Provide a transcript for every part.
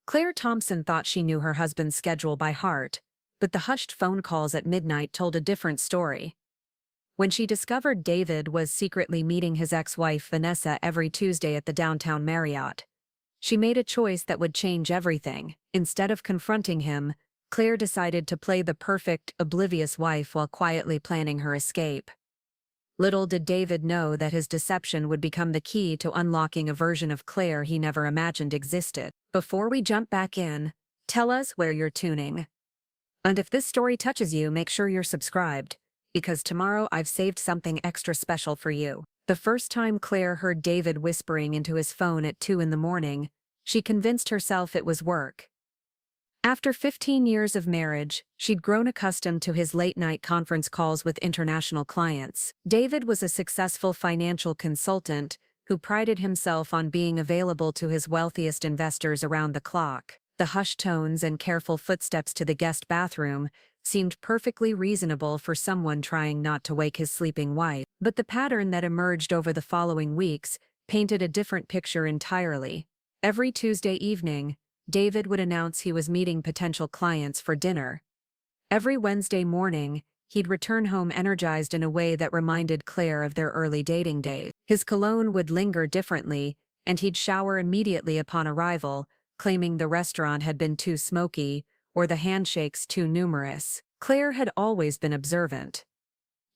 Claire Thompson thought she knew her husband's schedule by heart, but the hushed phone calls at midnight told a different story. When she discovered David was secretly meeting his ex-wife Vanessa every Tuesday at the downtown Marriott, she made a choice that would change everything. Instead of confronting him, Claire decided to play the perfect, oblivious wife while quietly planning her escape. Little did David know that his deception would become the key to unlocking a version of Claire he never imagined existed. Before we jump back in, tell us where you're tuning. And if this story touches you, make sure you're subscribed, because tomorrow I've saved something extra special for you. The first time Claire heard David whispering into his phone at 2 in the morning, she convinced herself it was work. After 15 years of marriage, she'd grown accustomed to his late-night conference calls with international clients. David was a successful financial consultant who prided himself on being available to his wealthiest investors around the clock. The hushed tones and careful footsteps to the guest bathroom seemed perfectly reasonable for someone trying not to wake his sleeping wife. But the pattern that emerged over the following weeks painted a different picture entirely. Every Tuesday evening, David would announce he was meeting potential clients for dinner. Every Wednesday morning, he'd return home energized in a way that reminded Claire of their early dating days. His cologne would linger differently, and he'd shower immediately upon arrival, claiming the restaurant had been too smoky or the handshakes too numerous. Claire had always been observant.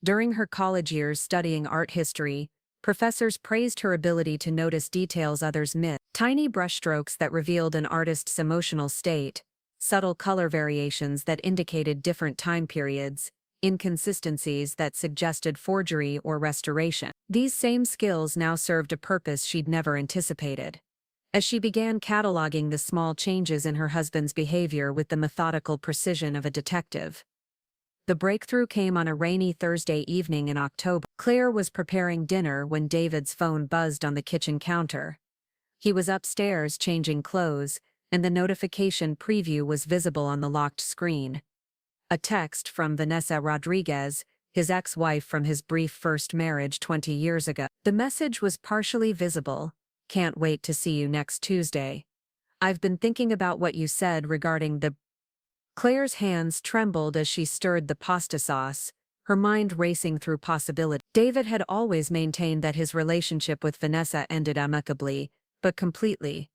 During her college years studying art history, professors praised her ability to notice details others missed. Tiny brushstrokes that revealed an artist's emotional state, subtle color variations that indicated different time periods, inconsistencies that suggested forgery or restoration. These same skills now served a purpose she'd never anticipated. As she began cataloging the small changes in her husband's behavior with the methodical precision of a detective. The breakthrough came on a rainy Thursday evening in October. Claire was preparing dinner when David's phone buzzed on the kitchen counter. He was upstairs changing clothes, and the notification preview was visible on the locked screen. A text from Vanessa Rodriguez, his ex-wife from his brief first marriage 20 years ago. The message was partially visible. "Can't wait to see you next Tuesday. I've been thinking about what you said regarding the..." Claire's hands trembled as she stirred the pasta sauce, her mind racing through possibilities. David had always maintained that his relationship with Vanessa ended amicably, but completely.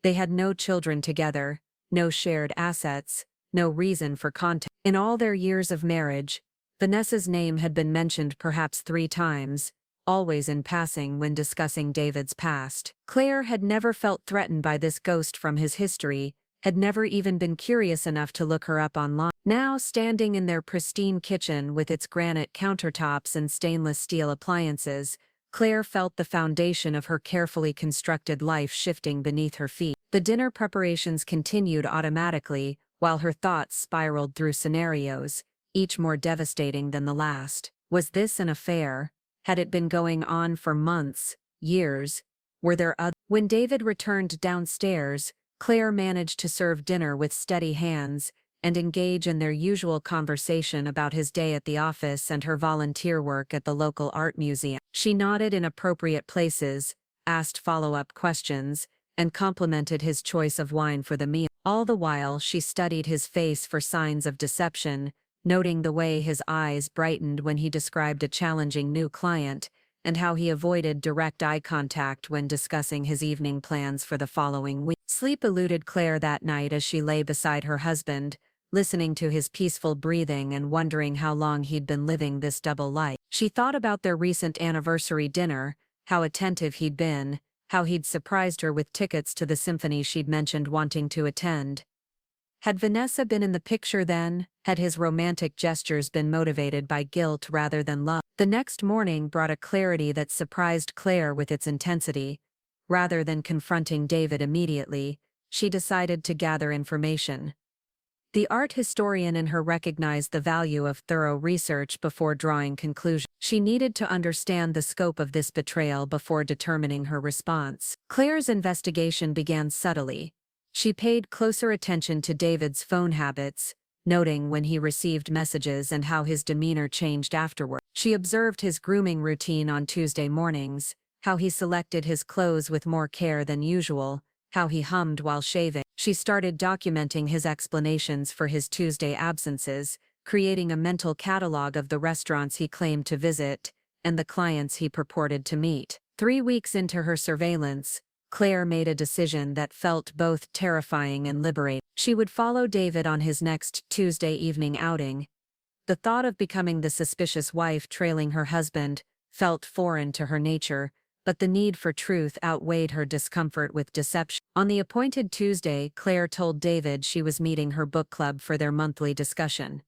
They had no children together, no shared assets, no reason for contact. In all their years of marriage, Vanessa's name had been mentioned perhaps 3 times, always in passing when discussing David's past. Claire had never felt threatened by this ghost from his history, had never even been curious enough to look her up online. Now, standing in their pristine kitchen with its granite countertops and stainless steel appliances, Claire felt the foundation of her carefully constructed life shifting beneath her feet. The dinner preparations continued automatically, while her thoughts spiraled through scenarios, each more devastating than the last. Was this an affair? Had it been going on for months, years? Were there others? When David returned downstairs, Claire managed to serve dinner with steady hands and engage in their usual conversation about his day at the office and her volunteer work at the local art museum. She nodded in appropriate places, asked follow-up questions, and complimented his choice of wine for the meal. All the while, she studied his face for signs of deception, noting the way his eyes brightened when he described a challenging new client, and how he avoided direct eye contact when discussing his evening plans for the following week. Sleep eluded Claire that night as she lay beside her husband, listening to his peaceful breathing and wondering how long he'd been living this double life. She thought about their recent anniversary dinner, how attentive he'd been, how he'd surprised her with tickets to the symphony she'd mentioned wanting to attend. Had Vanessa been in the picture then? Had his romantic gestures been motivated by guilt rather than love? The next morning brought a clarity that surprised Claire with its intensity. Rather than confronting David immediately, she decided to gather information. The art historian in her recognized the value of thorough research before drawing conclusions. She needed to understand the scope of this betrayal before determining her response. Claire's investigation began subtly. She paid closer attention to David's phone habits, noting when he received messages and how his demeanor changed afterward. She observed his grooming routine on Tuesday mornings, how he selected his clothes with more care than usual, how he hummed while shaving. She started documenting his explanations for his Tuesday absences, creating a mental catalog of the restaurants he claimed to visit and the clients he purported to meet. 3 weeks into her surveillance, Claire made a decision that felt both terrifying and liberating. She would follow David on his next Tuesday evening outing. The thought of becoming the suspicious wife trailing her husband felt foreign to her nature, but the need for truth outweighed her discomfort with deception. On the appointed Tuesday, Claire told David she was meeting her book club for their monthly discussion.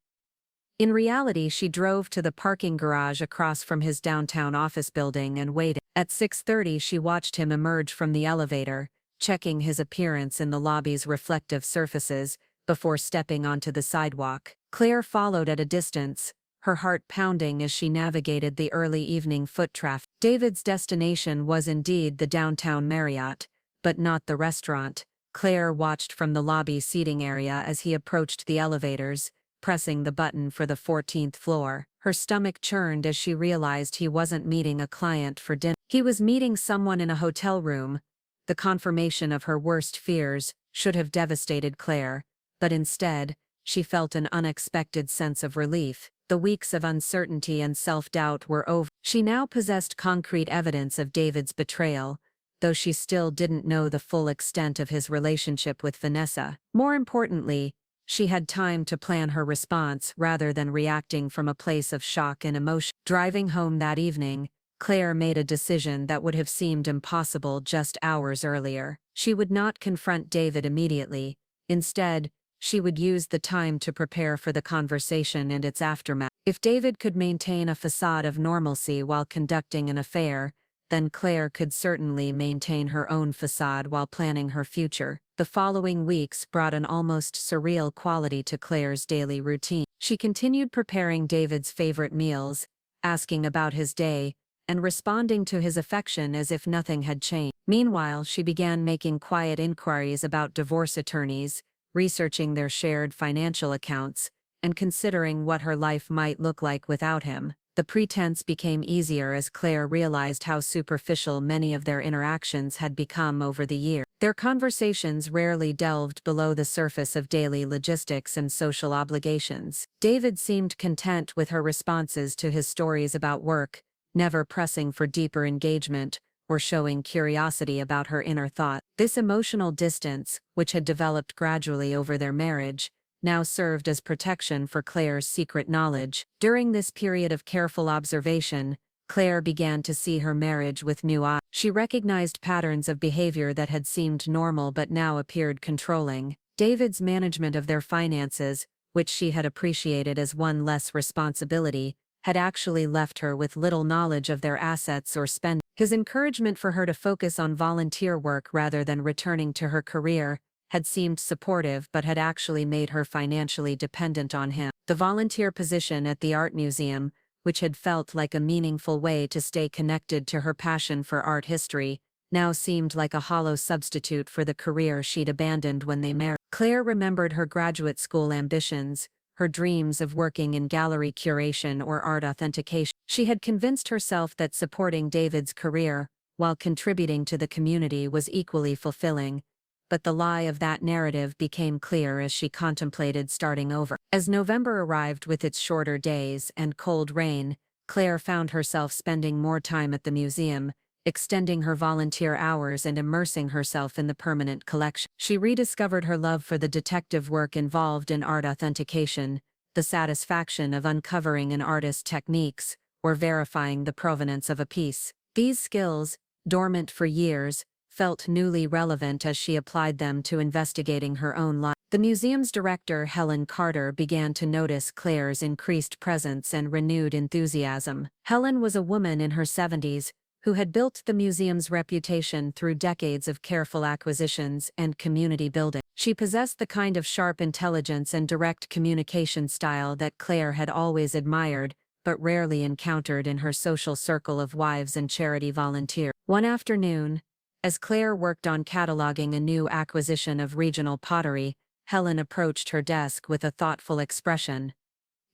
In reality, she drove to the parking garage across from his downtown office building and waited. At 6:30, she watched him emerge from the elevator, checking his appearance in the lobby's reflective surfaces before stepping onto the sidewalk. Claire followed at a distance, her heart pounding as she navigated the early evening foot traffic. David's destination was indeed the downtown Marriott, but not the restaurant. Claire watched from the lobby seating area as he approached the elevators, pressing the button for the 14th floor. Her stomach churned as she realized he wasn't meeting a client for dinner. He was meeting someone in a hotel room. The confirmation of her worst fears should have devastated Claire, but instead, she felt an unexpected sense of relief. The weeks of uncertainty and self-doubt were over. She now possessed concrete evidence of David's betrayal, though she still didn't know the full extent of his relationship with Vanessa. More importantly, she had time to plan her response rather than reacting from a place of shock and emotion. Driving home that evening, Claire made a decision that would have seemed impossible just hours earlier. She would not confront David immediately. Instead, she would use the time to prepare for the conversation and its aftermath. If David could maintain a facade of normalcy while conducting an affair, then Claire could certainly maintain her own facade while planning her future. The following weeks brought an almost surreal quality to Claire's daily routine. She continued preparing David's favorite meals, asking about his day, and responding to his affection as if nothing had changed. Meanwhile, she began making quiet inquiries about divorce attorneys, researching their shared financial accounts, and considering what her life might look like without him. The pretense became easier as Claire realized how superficial many of their interactions had become over the years. Their conversations rarely delved below the surface of daily logistics and social obligations. David seemed content with her responses to his stories about work, never pressing for deeper engagement or showing curiosity about her inner thought. This emotional distance, which had developed gradually over their marriage, now served as protection for Claire's secret knowledge. During this period of careful observation, Claire began to see her marriage with new eyes. She recognized patterns of behavior that had seemed normal but now appeared controlling. David's management of their finances, which she had appreciated as one less responsibility, had actually left her with little knowledge of their assets or spending. His encouragement for her to focus on volunteer work rather than returning to her career had seemed supportive but had actually made her financially dependent on him. The volunteer position at the art museum, which had felt like a meaningful way to stay connected to her passion for art history, now seemed like a hollow substitute for the career she'd abandoned when they married. Claire remembered her graduate school ambitions, her dreams of working in gallery curation or art authentication. She had convinced herself that supporting David's career, while contributing to the community, was equally fulfilling. But the lie of that narrative became clear as she contemplated starting over. As November arrived with its shorter days and cold rain, Claire found herself spending more time at the museum, extending her volunteer hours and immersing herself in the permanent collection. She rediscovered her love for the detective work involved in art authentication, the satisfaction of uncovering an artist's techniques or verifying the provenance of a piece. These skills, dormant for years, felt newly relevant as she applied them to investigating her own life. The museum's director, Helen Carter, began to notice Claire's increased presence and renewed enthusiasm. Helen was a woman in her 70s who had built the museum's reputation through decades of careful acquisitions and community building. She possessed the kind of sharp intelligence and direct communication style that Claire had always admired, but rarely encountered in her social circle of wives and charity volunteers. One afternoon, as Claire worked on cataloging a new acquisition of regional pottery, Helen approached her desk with a thoughtful expression.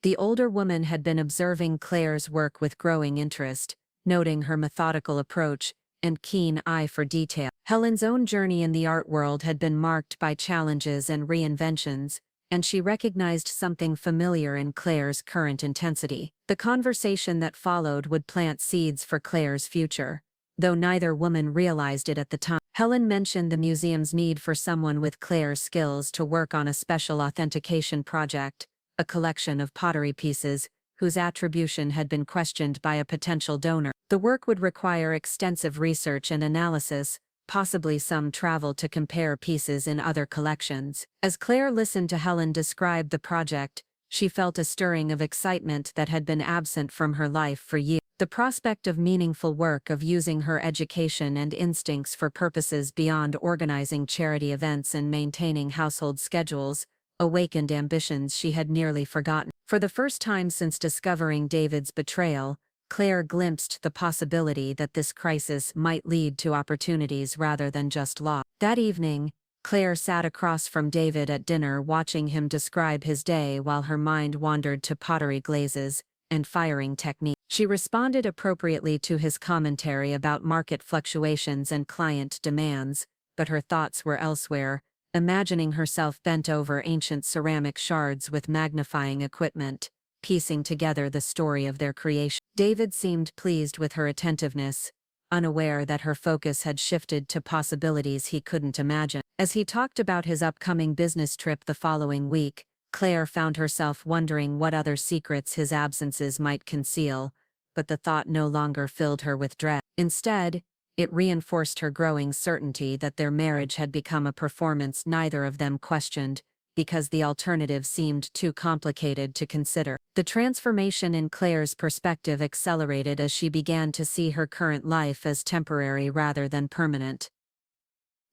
The older woman had been observing Claire's work with growing interest, noting her methodical approach, and keen eye for detail. Helen's own journey in the art world had been marked by challenges and reinventions, and she recognized something familiar in Claire's current intensity. The conversation that followed would plant seeds for Claire's future, though neither woman realized it at the time. Helen mentioned the museum's need for someone with Claire's skills to work on a special authentication project, a collection of pottery pieces, whose attribution had been questioned by a potential donor. The work would require extensive research and analysis, possibly some travel to compare pieces in other collections. As Claire listened to Helen describe the project, she felt a stirring of excitement that had been absent from her life for years. The prospect of meaningful work, of using her education and instincts for purposes beyond organizing charity events and maintaining household schedules, awakened ambitions she had nearly forgotten. For the first time since discovering David's betrayal, Claire glimpsed the possibility that this crisis might lead to opportunities rather than just loss. That evening, Claire sat across from David at dinner, watching him describe his day while her mind wandered to pottery glazes and firing technique. She responded appropriately to his commentary about market fluctuations and client demands, but her thoughts were elsewhere, imagining herself bent over ancient ceramic shards with magnifying equipment, piecing together the story of their creation. David seemed pleased with her attentiveness, unaware that her focus had shifted to possibilities he couldn't imagine. As he talked about his upcoming business trip the following week, Claire found herself wondering what other secrets his absences might conceal, but the thought no longer filled her with dread. Instead, it reinforced her growing certainty that their marriage had become a performance neither of them questioned, because the alternative seemed too complicated to consider. The transformation in Claire's perspective accelerated as she began to see her current life as temporary rather than permanent.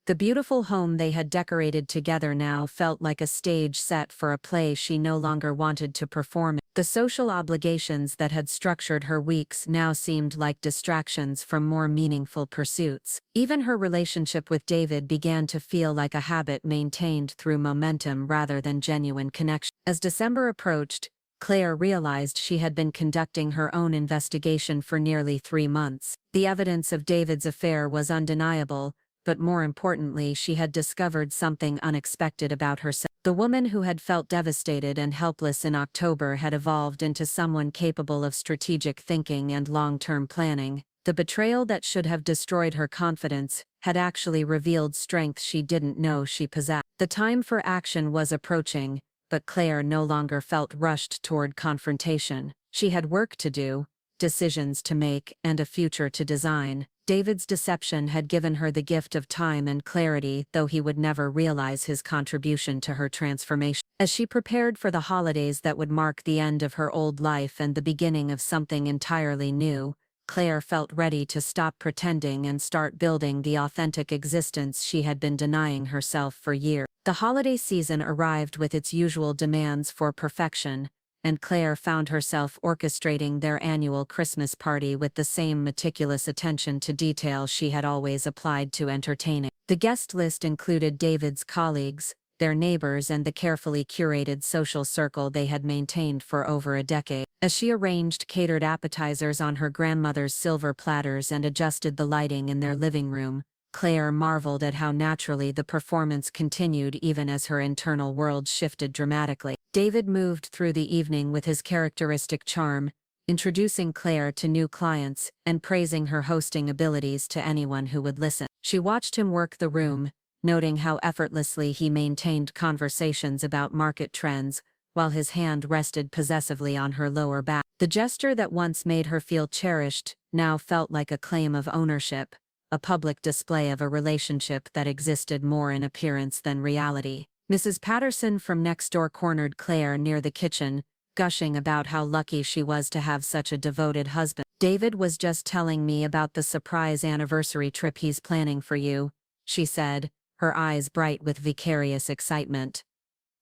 The beautiful home they had decorated together now felt like a stage set for a play she no longer wanted to perform. The social obligations that had structured her weeks now seemed like distractions from more meaningful pursuits. Even her relationship with David began to feel like a habit maintained through momentum rather than genuine connection. As December approached, Claire realized she had been conducting her own investigation for nearly 3 months. The evidence of David's affair was undeniable, but more importantly, she had discovered something unexpected about herself. The woman who had felt devastated and helpless in October had evolved into someone capable of strategic thinking and long-term planning. The betrayal that should have destroyed her confidence had actually revealed strength she didn't know she possessed. The time for action was approaching, but Claire no longer felt rushed toward confrontation. She had work to do, decisions to make, and a future to design. David's deception had given her the gift of time and clarity, though he would never realize his contribution to her transformation. As she prepared for the holidays that would mark the end of her old life and the beginning of something entirely new, Claire felt ready to stop pretending and start building the authentic existence she had been denying herself for years. The holiday season arrived with its usual demands for perfection, and Claire found herself orchestrating their annual Christmas party with the same meticulous attention to detail she had always applied to entertaining. The guest list included David's colleagues, their neighbors, and the carefully curated social circle they had maintained for over a decade. As she arranged catered appetizers on her grandmother's silver platters and adjusted the lighting in their living room, Claire marveled at how naturally the performance continued even as her internal world shifted dramatically. David moved through the evening with his characteristic charm, introducing Claire to new clients and praising her hosting abilities to anyone who would listen. She watched him work the room, noting how effortlessly he maintained conversations about market trends, while his hand rested possessively on her lower back. The gesture that once made her feel cherished now felt like a claim of ownership, a public display of a relationship that existed more in appearance than reality. Mrs. Patterson from next door cornered Claire near the kitchen, gushing about how lucky she was to have such a devoted husband. "David was just telling me about the surprise anniversary trip he's planning for you," she said, her eyes bright with vicarious excitement.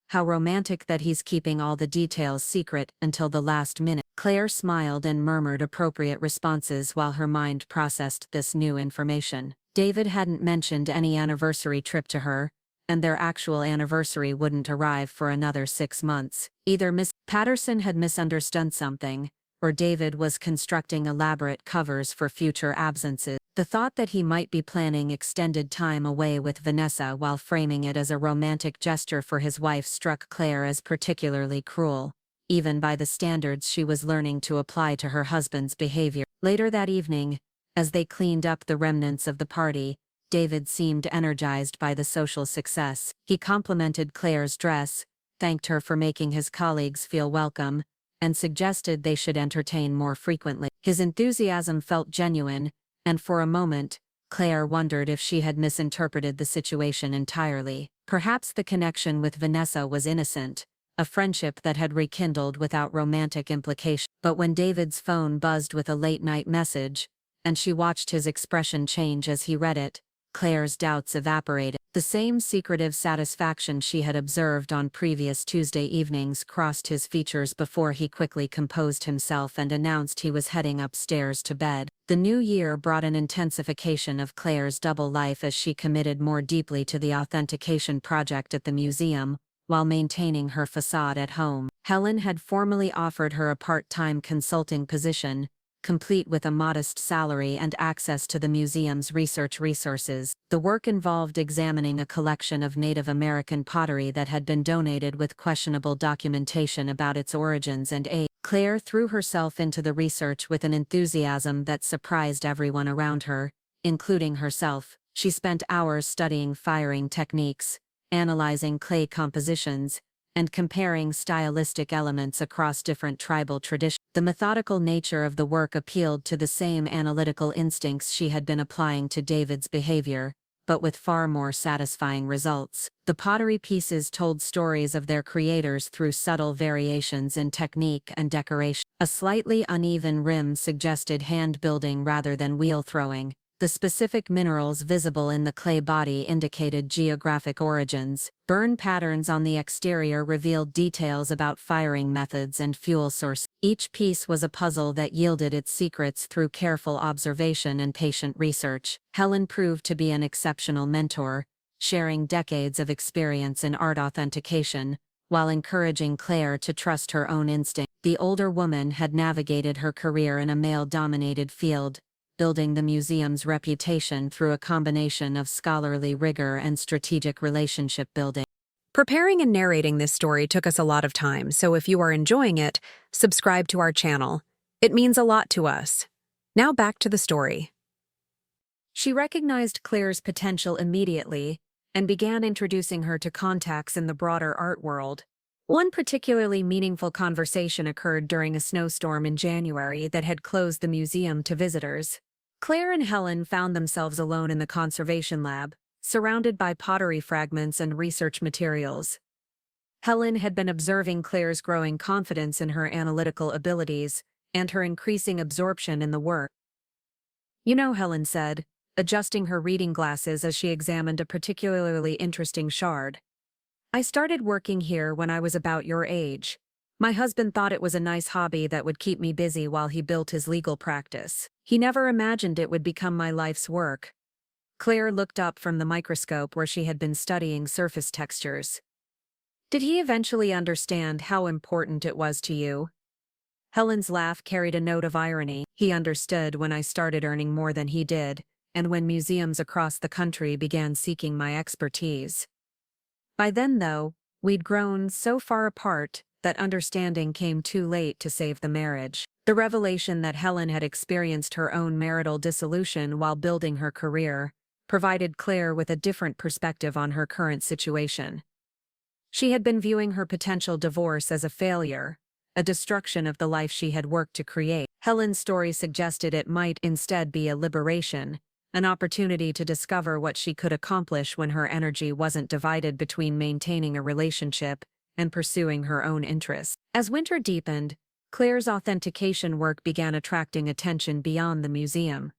"How romantic that he's keeping all the details secret until the last minute." Claire smiled and murmured appropriate responses while her mind processed this new information. David hadn't mentioned any anniversary trip to her, and their actual anniversary wouldn't arrive for another 6 months. Either Miss Patterson had misunderstood something, or David was constructing elaborate covers for future absences. The thought that he might be planning extended time away with Vanessa while framing it as a romantic gesture for his wife struck Claire as particularly cruel, even by the standards she was learning to apply to her husband's behavior. Later that evening, as they cleaned up the remnants of the party, David seemed energized by the social success. He complimented Claire's dress, thanked her for making his colleagues feel welcome, and suggested they should entertain more frequently. His enthusiasm felt genuine, and for a moment, Claire wondered if she had misinterpreted the situation entirely. Perhaps the connection with Vanessa was innocent, a friendship that had rekindled without romantic implication. But when David's phone buzzed with a late-night message, and she watched his expression change as he read it, Claire's doubts evaporated. The same secretive satisfaction she had observed on previous Tuesday evenings crossed his features before he quickly composed himself and announced he was heading upstairs to bed. The new year brought an intensification of Claire's double life as she committed more deeply to the authentication project at the museum, while maintaining her facade at home. Helen had formally offered her a part-time consulting position, complete with a modest salary and access to the museum's research resources. The work involved examining a collection of Native American pottery that had been donated with questionable documentation about its origins and age. Claire threw herself into the research with an enthusiasm that surprised everyone around her, including herself. She spent hours studying firing techniques, analyzing clay compositions, and comparing stylistic elements across different tribal traditions. The methodical nature of the work appealed to the same analytical instincts she had been applying to David's behavior, but with far more satisfying results. The pottery pieces told stories of their creators through subtle variations in technique and decoration. A slightly uneven rim suggested hand-building rather than wheel-throwing. The specific minerals visible in the clay body indicated geographic origins. Burn patterns on the exterior revealed details about firing methods and fuel source. Each piece was a puzzle that yielded its secrets through careful observation and patient research. Helen proved to be an exceptional mentor, sharing decades of experience in art authentication, while encouraging Claire to trust her own instinct. The older woman had navigated her career in a male-dominated field, building the museum's reputation through a combination of scholarly rigor and strategic relationship building. Preparing and narrating this story took us a lot of time, so if you are enjoying it, subscribe to our channel. It means a lot to us. Now back to the story. She recognized Claire's potential immediately and began introducing her to contacts in the broader art world. One particularly meaningful conversation occurred during a snowstorm in January that had closed the museum to visitors. Claire and Helen found themselves alone in the conservation lab, surrounded by pottery fragments and research materials. Helen had been observing Claire's growing confidence in her analytical abilities and her increasing absorption in the work. "You know," Helen said, adjusting her reading glasses as she examined a particularly interesting shard, "I started working here when I was about your age. My husband thought it was a nice hobby that would keep me busy while he built his legal practice. He never imagined it would become my life's work." Claire looked up from the microscope where she had been studying surface textures. "Did he eventually understand how important it was to you?" Helen's laugh carried a note of irony. "He understood when I started earning more than he did, and when museums across the country began seeking my expertise. By then, though, we'd grown so far apart that understanding came too late to save the marriage." The revelation that Helen had experienced her own marital dissolution while building her career provided Claire with a different perspective on her current situation. She had been viewing her potential divorce as a failure, a destruction of the life she had worked to create. Helen's story suggested it might instead be a liberation, an opportunity to discover what she could accomplish when her energy wasn't divided between maintaining a relationship and pursuing her own interests. As winter deepened, Claire's authentication work began attracting attention beyond the museum.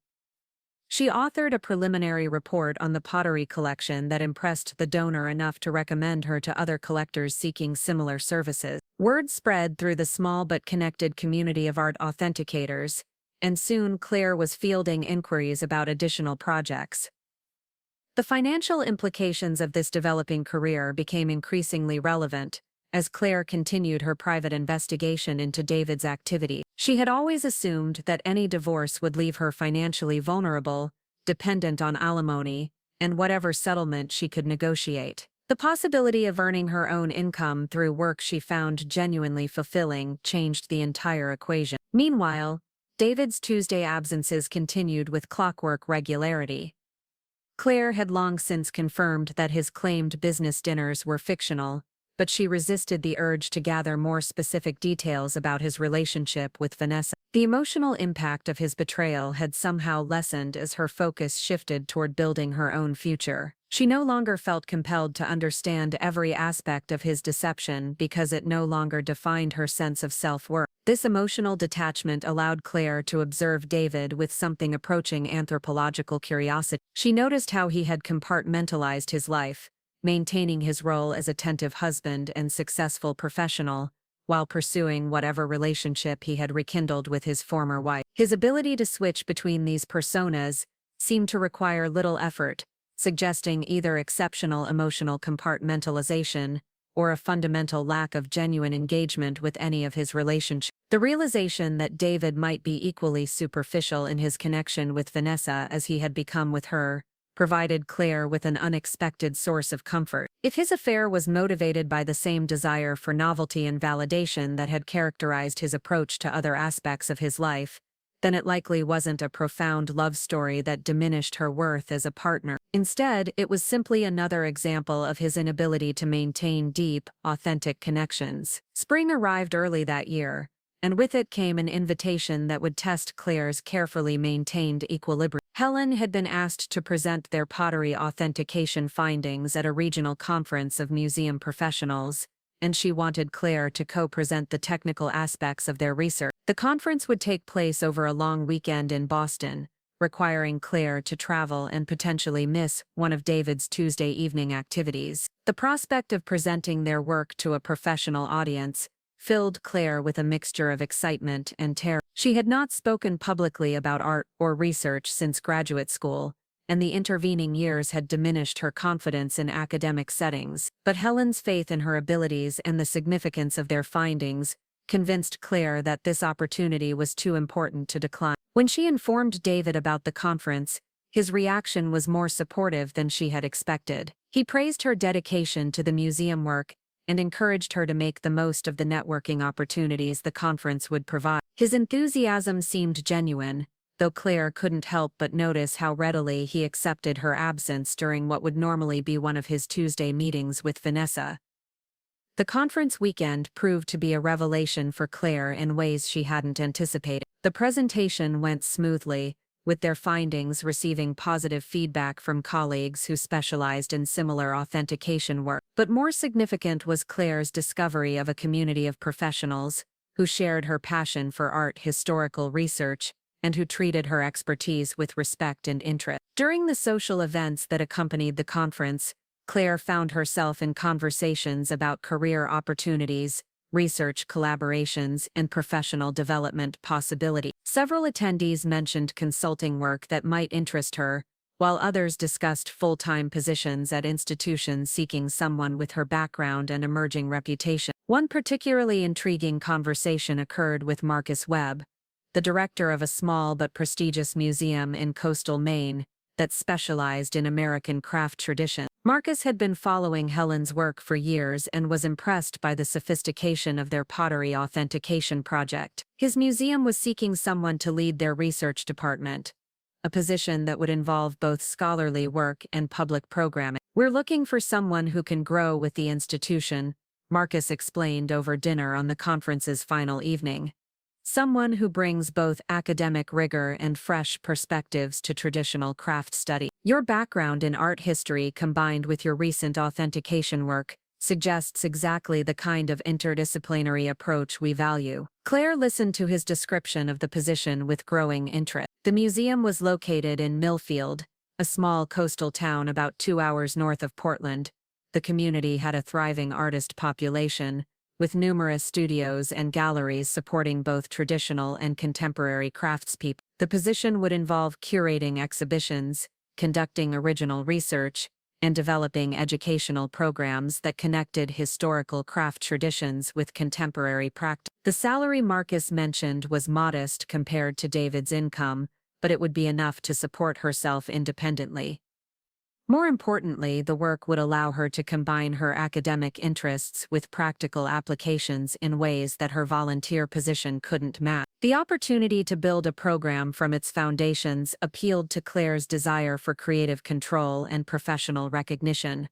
She authored a preliminary report on the pottery collection that impressed the donor enough to recommend her to other collectors seeking similar services. Word spread through the small but connected community of art authenticators, and soon Claire was fielding inquiries about additional projects. The financial implications of this developing career became increasingly relevant as Claire continued her private investigation into David's activity. She had always assumed that any divorce would leave her financially vulnerable, dependent on alimony, and whatever settlement she could negotiate. The possibility of earning her own income through work she found genuinely fulfilling changed the entire equation. Meanwhile, David's Tuesday absences continued with clockwork regularity. Claire had long since confirmed that his claimed business dinners were fictional, but she resisted the urge to gather more specific details about his relationship with Vanessa. The emotional impact of his betrayal had somehow lessened as her focus shifted toward building her own future. She no longer felt compelled to understand every aspect of his deception because it no longer defined her sense of self-worth. This emotional detachment allowed Claire to observe David with something approaching anthropological curiosity. She noticed how he had compartmentalized his life, maintaining his role as attentive husband and successful professional, while pursuing whatever relationship he had rekindled with his former wife. His ability to switch between these personas seemed to require little effort, suggesting either exceptional emotional compartmentalization or a fundamental lack of genuine engagement with any of his relationships. The realization that David might be equally superficial in his connection with Vanessa as he had become with her provided Claire with an unexpected source of comfort. If his affair was motivated by the same desire for novelty and validation that had characterized his approach to other aspects of his life, then it likely wasn't a profound love story that diminished her worth as a partner. Instead, it was simply another example of his inability to maintain deep, authentic connections. Spring arrived early that year, and with it came an invitation that would test Claire's carefully maintained equilibrium. Helen had been asked to present their pottery authentication findings at a regional conference of museum professionals, and she wanted Claire to co-present the technical aspects of their research. The conference would take place over a long weekend in Boston, requiring Claire to travel and potentially miss one of David's Tuesday evening activities. The prospect of presenting their work to a professional audience filled Claire with a mixture of excitement and terror. She had not spoken publicly about art or research since graduate school, and the intervening years had diminished her confidence in academic settings. But Helen's faith in her abilities and the significance of their findings convinced Claire that this opportunity was too important to decline. When she informed David about the conference, his reaction was more supportive than she had expected. He praised her dedication to the museum work and encouraged her to make the most of the networking opportunities the conference would provide. His enthusiasm seemed genuine, though Claire couldn't help but notice how readily he accepted her absence during what would normally be one of his Tuesday meetings with Vanessa. The conference weekend proved to be a revelation for Claire in ways she hadn't anticipated. The presentation went smoothly, with their findings receiving positive feedback from colleagues who specialized in similar authentication work. But more significant was Claire's discovery of a community of professionals who shared her passion for art historical research and who treated her expertise with respect and interest. During the social events that accompanied the conference, Claire found herself in conversations about career opportunities, research collaborations, and professional development possibilities. Several attendees mentioned consulting work that might interest her, while others discussed full-time positions at institutions seeking someone with her background and emerging reputation. One particularly intriguing conversation occurred with Marcus Webb, the director of a small but prestigious museum in coastal Maine that specialized in American craft tradition. Marcus had been following Helen's work for years and was impressed by the sophistication of their pottery authentication project. His museum was seeking someone to lead their research department, a position that would involve both scholarly work and public programming. "We're looking for someone who can grow with the institution," Marcus explained over dinner on the conference's final evening. "Someone who brings both academic rigor and fresh perspectives to traditional craft study. Your background in art history combined with your recent authentication work suggests exactly the kind of interdisciplinary approach we value." Claire listened to his description of the position with growing interest. The museum was located in Millfield, a small coastal town about 2 hours north of Portland. The community had a thriving artist population, with numerous studios and galleries supporting both traditional and contemporary craftspeople. The position would involve curating exhibitions, conducting original research, and developing educational programs that connected historical craft traditions with contemporary practice. The salary Marcus mentioned was modest compared to David's income, but it would be enough to support herself independently. More importantly, the work would allow her to combine her academic interests with practical applications in ways that her volunteer position couldn't match. The opportunity to build a program from its foundations appealed to Claire's desire for creative control and professional recognition.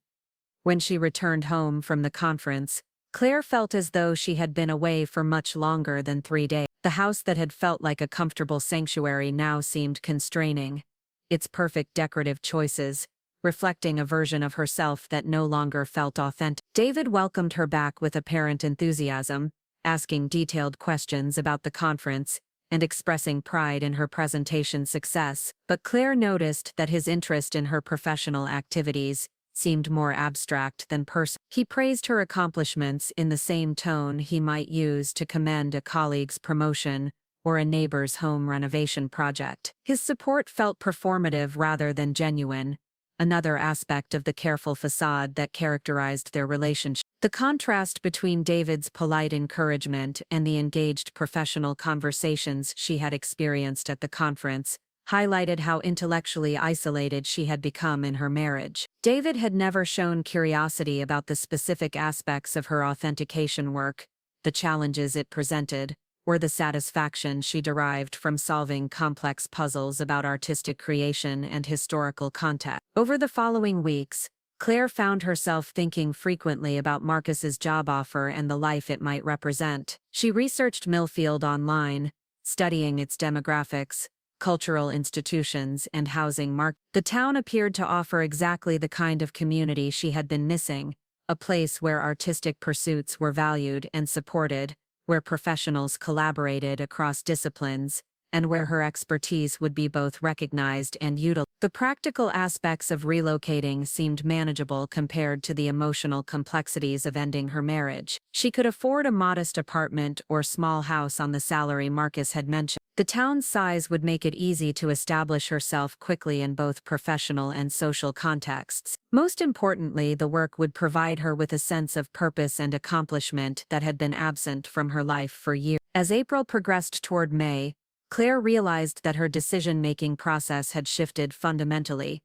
When she returned home from the conference, Claire felt as though she had been away for much longer than 3 days. The house that had felt like a comfortable sanctuary now seemed constraining. Its perfect decorative choices, reflecting a version of herself that no longer felt authentic. David welcomed her back with apparent enthusiasm, asking detailed questions about the conference and expressing pride in her presentation success, but Claire noticed that his interest in her professional activities seemed more abstract than personal. He praised her accomplishments in the same tone he might use to commend a colleague's promotion or a neighbor's home renovation project. His support felt performative rather than genuine, another aspect of the careful facade that characterized their relationship. The contrast between David's polite encouragement and the engaged professional conversations she had experienced at the conference highlighted how intellectually isolated she had become in her marriage. David had never shown curiosity about the specific aspects of her authentication work, the challenges it presented, or the satisfaction she derived from solving complex puzzles about artistic creation and historical context. Over the following weeks, Claire found herself thinking frequently about Marcus's job offer and the life it might represent. She researched Millfield online, studying its demographics, cultural institutions, and housing market. The town appeared to offer exactly the kind of community she had been missing, a place where artistic pursuits were valued and supported, where professionals collaborated across disciplines, and where her expertise would be both recognized and utilized. The practical aspects of relocating seemed manageable compared to the emotional complexities of ending her marriage. She could afford a modest apartment or small house on the salary Marcus had mentioned. The town's size would make it easy to establish herself quickly in both professional and social contexts. Most importantly, the work would provide her with a sense of purpose and accomplishment that had been absent from her life for years. As April progressed toward May, Claire realized that her decision-making process had shifted fundamentally.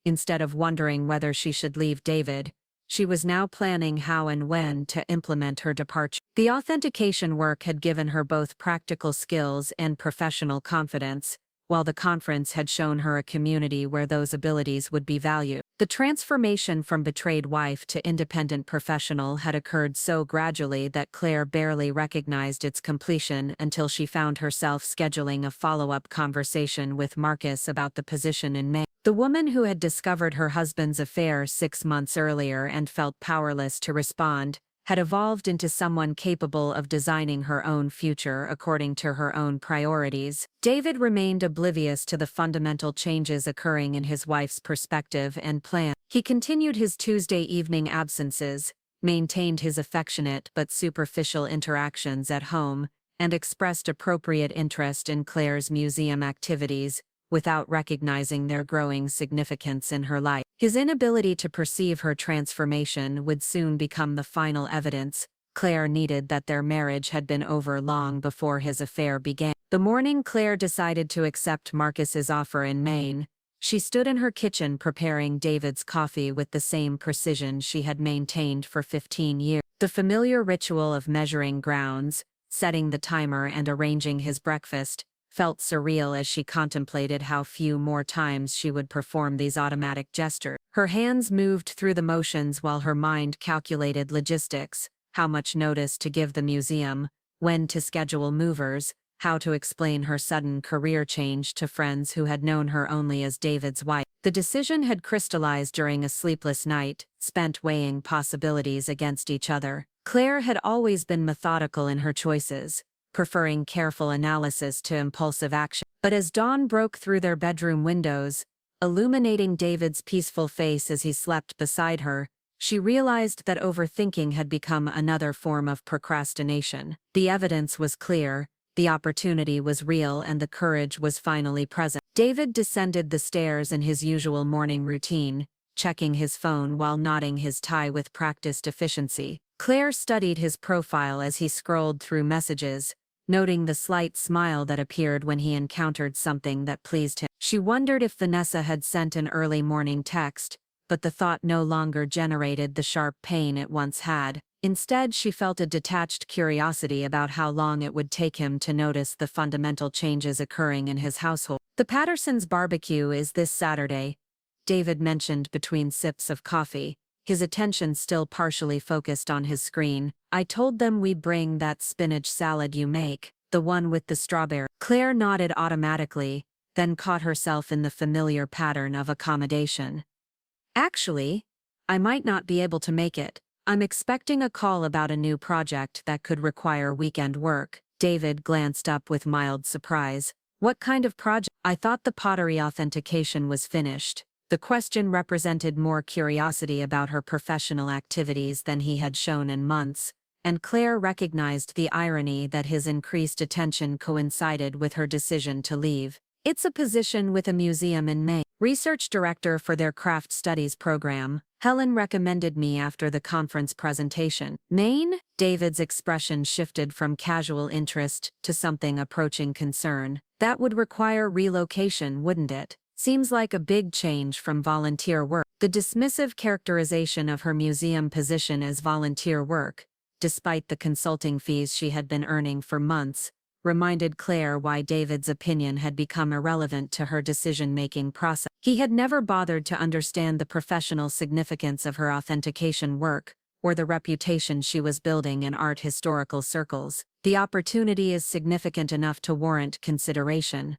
Instead of wondering whether she should leave David, she was now planning how and when to implement her departure. The authentication work had given her both practical skills and professional confidence, while the conference had shown her a community where those abilities would be valued. The transformation from betrayed wife to independent professional had occurred so gradually that Claire barely recognized its completion until she found herself scheduling a follow-up conversation with Marcus about the position in May. The woman who had discovered her husband's affair 6 months earlier and felt powerless to respond had evolved into someone capable of designing her own future according to her own priorities. David remained oblivious to the fundamental changes occurring in his wife's perspective and plan. He continued his Tuesday evening absences, maintained his affectionate but superficial interactions at home, and expressed appropriate interest in Claire's museum activities, without recognizing their growing significance in her life. His inability to perceive her transformation would soon become the final evidence Claire needed that their marriage had been over long before his affair began. The morning Claire decided to accept Marcus's offer in Maine, she stood in her kitchen preparing David's coffee with the same precision she had maintained for 15 years. The familiar ritual of measuring grounds, setting the timer and arranging his breakfast, felt surreal as she contemplated how few more times she would perform these automatic gestures. Her hands moved through the motions while her mind calculated logistics, how much notice to give the museum, when to schedule movers, how to explain her sudden career change to friends who had known her only as David's wife. The decision had crystallized during a sleepless night, spent weighing possibilities against each other. Claire had always been methodical in her choices, preferring careful analysis to impulsive action. But as dawn broke through their bedroom windows, illuminating David's peaceful face as he slept beside her, she realized that overthinking had become another form of procrastination. The evidence was clear, the opportunity was real, and the courage was finally present. David descended the stairs in his usual morning routine, checking his phone while knotting his tie with practiced efficiency. Claire studied his profile as he scrolled through messages, noting the slight smile that appeared when he encountered something that pleased him. She wondered if Vanessa had sent an early morning text, but the thought no longer generated the sharp pain it once had. Instead, she felt a detached curiosity about how long it would take him to notice the fundamental changes occurring in his household. The Pattersons' barbecue is this Saturday, David mentioned between sips of coffee, his attention still partially focused on his screen. I told them we bring that spinach salad you make, the one with the strawberry. Claire nodded automatically, then caught herself in the familiar pattern of accommodation. Actually, I might not be able to make it. I'm expecting a call about a new project that could require weekend work. David glanced up with mild surprise. What kind of project? I thought the pottery authentication was finished. The question represented more curiosity about her professional activities than he had shown in months, and Claire recognized the irony that his increased attention coincided with her decision to leave. It's a position with a museum in Maine. Research director for their craft studies program. Helen recommended me after the conference presentation. Maine? David's expression shifted from casual interest to something approaching concern. That would require relocation, wouldn't it? Seems like a big change from volunteer work. The dismissive characterization of her museum position as volunteer work, despite the consulting fees she had been earning for months, reminded Claire why David's opinion had become irrelevant to her decision-making process. He had never bothered to understand the professional significance of her authentication work, or the reputation she was building in art historical circles. The opportunity is significant enough to warrant consideration.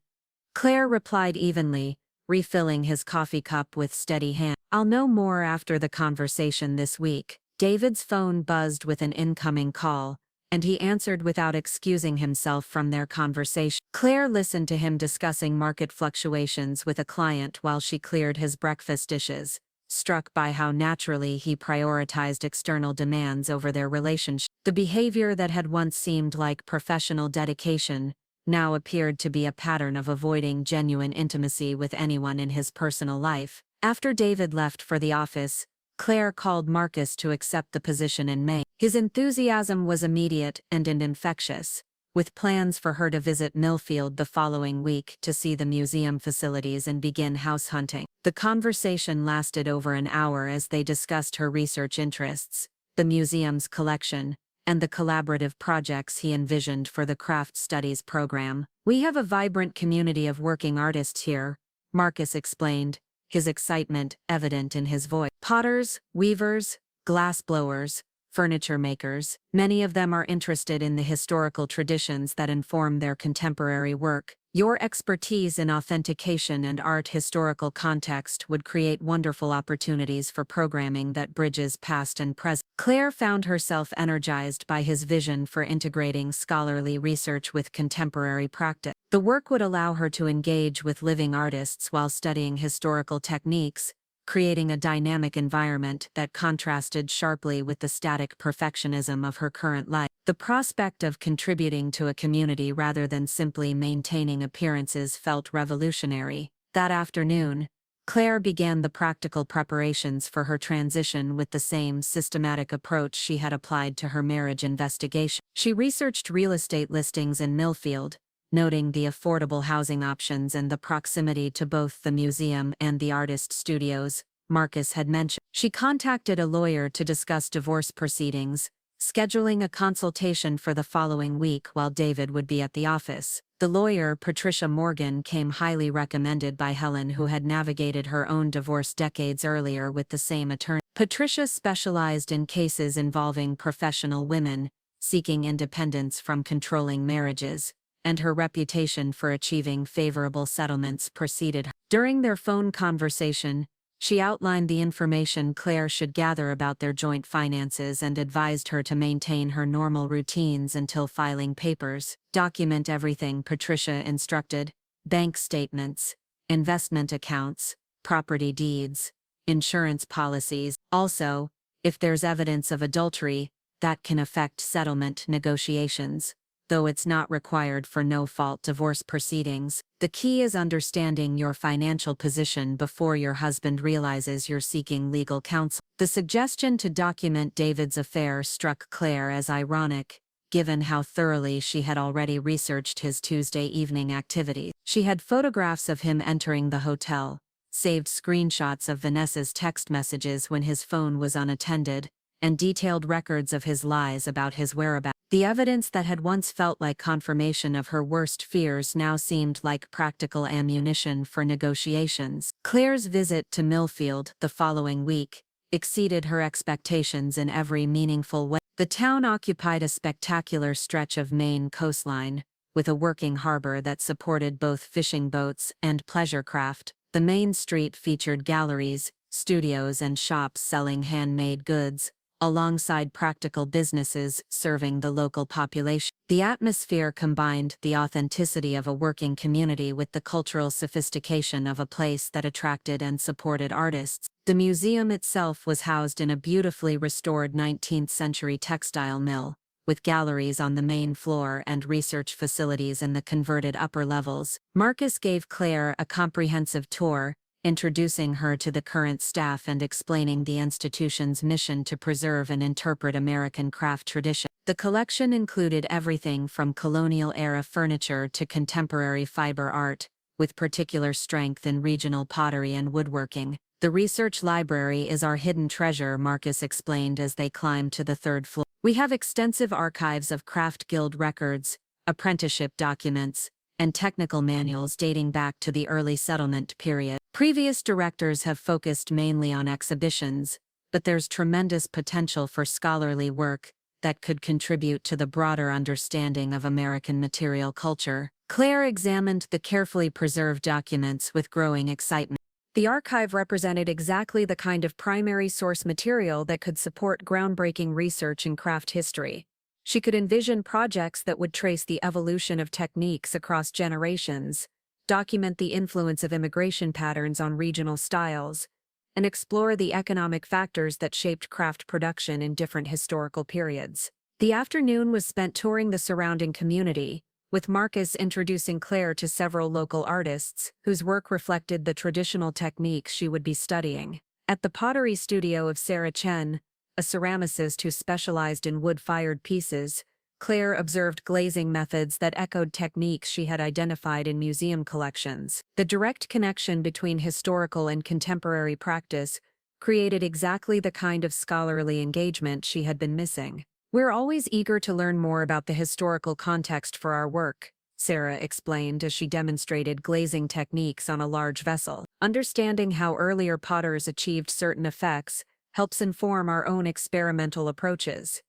Claire replied evenly, refilling his coffee cup with steady hand. I'll know more after the conversation this week. David's phone buzzed with an incoming call, and he answered without excusing himself from their conversation. Claire listened to him discussing market fluctuations with a client while she cleared his breakfast dishes, struck by how naturally he prioritized external demands over their relationship. The behavior that had once seemed like professional dedication now appeared to be a pattern of avoiding genuine intimacy with anyone in his personal life. After David left for the office, Claire called Marcus to accept the position in May. His enthusiasm was immediate and infectious, with plans for her to visit Millfield the following week to see the museum facilities and begin house hunting. The conversation lasted over an hour as they discussed her research interests, the museum's collection, and the collaborative projects he envisioned for the craft studies program. We have a vibrant community of working artists here, Marcus explained, his excitement evident in his voice. Potters, weavers, glassblowers, furniture makers, many of them are interested in the historical traditions that inform their contemporary work. Your expertise in authentication and art historical context would create wonderful opportunities for programming that bridges past and present. Claire found herself energized by his vision for integrating scholarly research with contemporary practice. The work would allow her to engage with living artists while studying historical techniques, creating a dynamic environment that contrasted sharply with the static perfectionism of her current life. The prospect of contributing to a community rather than simply maintaining appearances felt revolutionary. That afternoon, Claire began the practical preparations for her transition with the same systematic approach she had applied to her marriage investigation. She researched real estate listings in Millfield, noting the affordable housing options and the proximity to both the museum and the artist studios Marcus had mentioned. She contacted a lawyer to discuss divorce proceedings, scheduling a consultation for the following week while David would be at the office. The lawyer, Patricia Morgan, came highly recommended by Helen, who had navigated her own divorce decades earlier with the same attorney. Patricia specialized in cases involving professional women seeking independence from controlling marriages, and her reputation for achieving favorable settlements preceded her. During their phone conversation, she outlined the information Claire should gather about their joint finances and advised her to maintain her normal routines until filing papers. Document everything, Patricia instructed: bank statements, investment accounts, property deeds, insurance policies. Also, if there's evidence of adultery, that can affect settlement negotiations, though it's not required for no-fault divorce proceedings. The key is understanding your financial position before your husband realizes you're seeking legal counsel. The suggestion to document David's affair struck Claire as ironic, given how thoroughly she had already researched his Tuesday evening activities. She had photographs of him entering the hotel, saved screenshots of Vanessa's text messages when his phone was unattended, and detailed records of his lies about his whereabouts. The evidence that had once felt like confirmation of her worst fears now seemed like practical ammunition for negotiations. Claire's visit to Millfield the following week exceeded her expectations in every meaningful way. The town occupied a spectacular stretch of Maine coastline, with a working harbor that supported both fishing boats and pleasure craft. The main street featured galleries, studios, and shops selling handmade goods, alongside practical businesses serving the local population. The atmosphere combined the authenticity of a working community with the cultural sophistication of a place that attracted and supported artists. The museum itself was housed in a beautifully restored 19th-century textile mill, with galleries on the main floor and research facilities in the converted upper levels. Marcus gave Claire a comprehensive tour, introducing her to the current staff and explaining the institution's mission to preserve and interpret American craft tradition. The collection included everything from colonial-era furniture to contemporary fiber art, with particular strength in regional pottery and woodworking. The research library is our hidden treasure, Marcus explained as they climbed to the third floor. We have extensive archives of craft guild records, apprenticeship documents, and technical manuals dating back to the early settlement period. Previous directors have focused mainly on exhibitions, but there's tremendous potential for scholarly work that could contribute to the broader understanding of American material culture. Claire examined the carefully preserved documents with growing excitement. The archive represented exactly the kind of primary source material that could support groundbreaking research in craft history. She could envision projects that would trace the evolution of techniques across generations, document the influence of immigration patterns on regional styles, and explore the economic factors that shaped craft production in different historical periods. The afternoon was spent touring the surrounding community, with Marcus introducing Claire to several local artists whose work reflected the traditional techniques she would be studying. At the pottery studio of Sarah Chen, a ceramicist who specialized in wood-fired pieces, Claire observed glazing methods that echoed techniques she had identified in museum collections. The direct connection between historical and contemporary practice created exactly the kind of scholarly engagement she had been missing. "We're always eager to learn more about the historical context for our work," Sarah explained as she demonstrated glazing techniques on a large vessel. "Understanding how earlier potters achieved certain effects helps inform our own experimental approaches.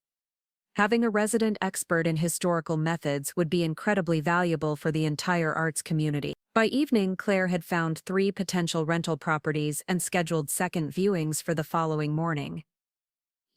Having a resident expert in historical methods would be incredibly valuable for the entire arts community." By evening, Claire had found 3 potential rental properties and scheduled second viewings for the following morning.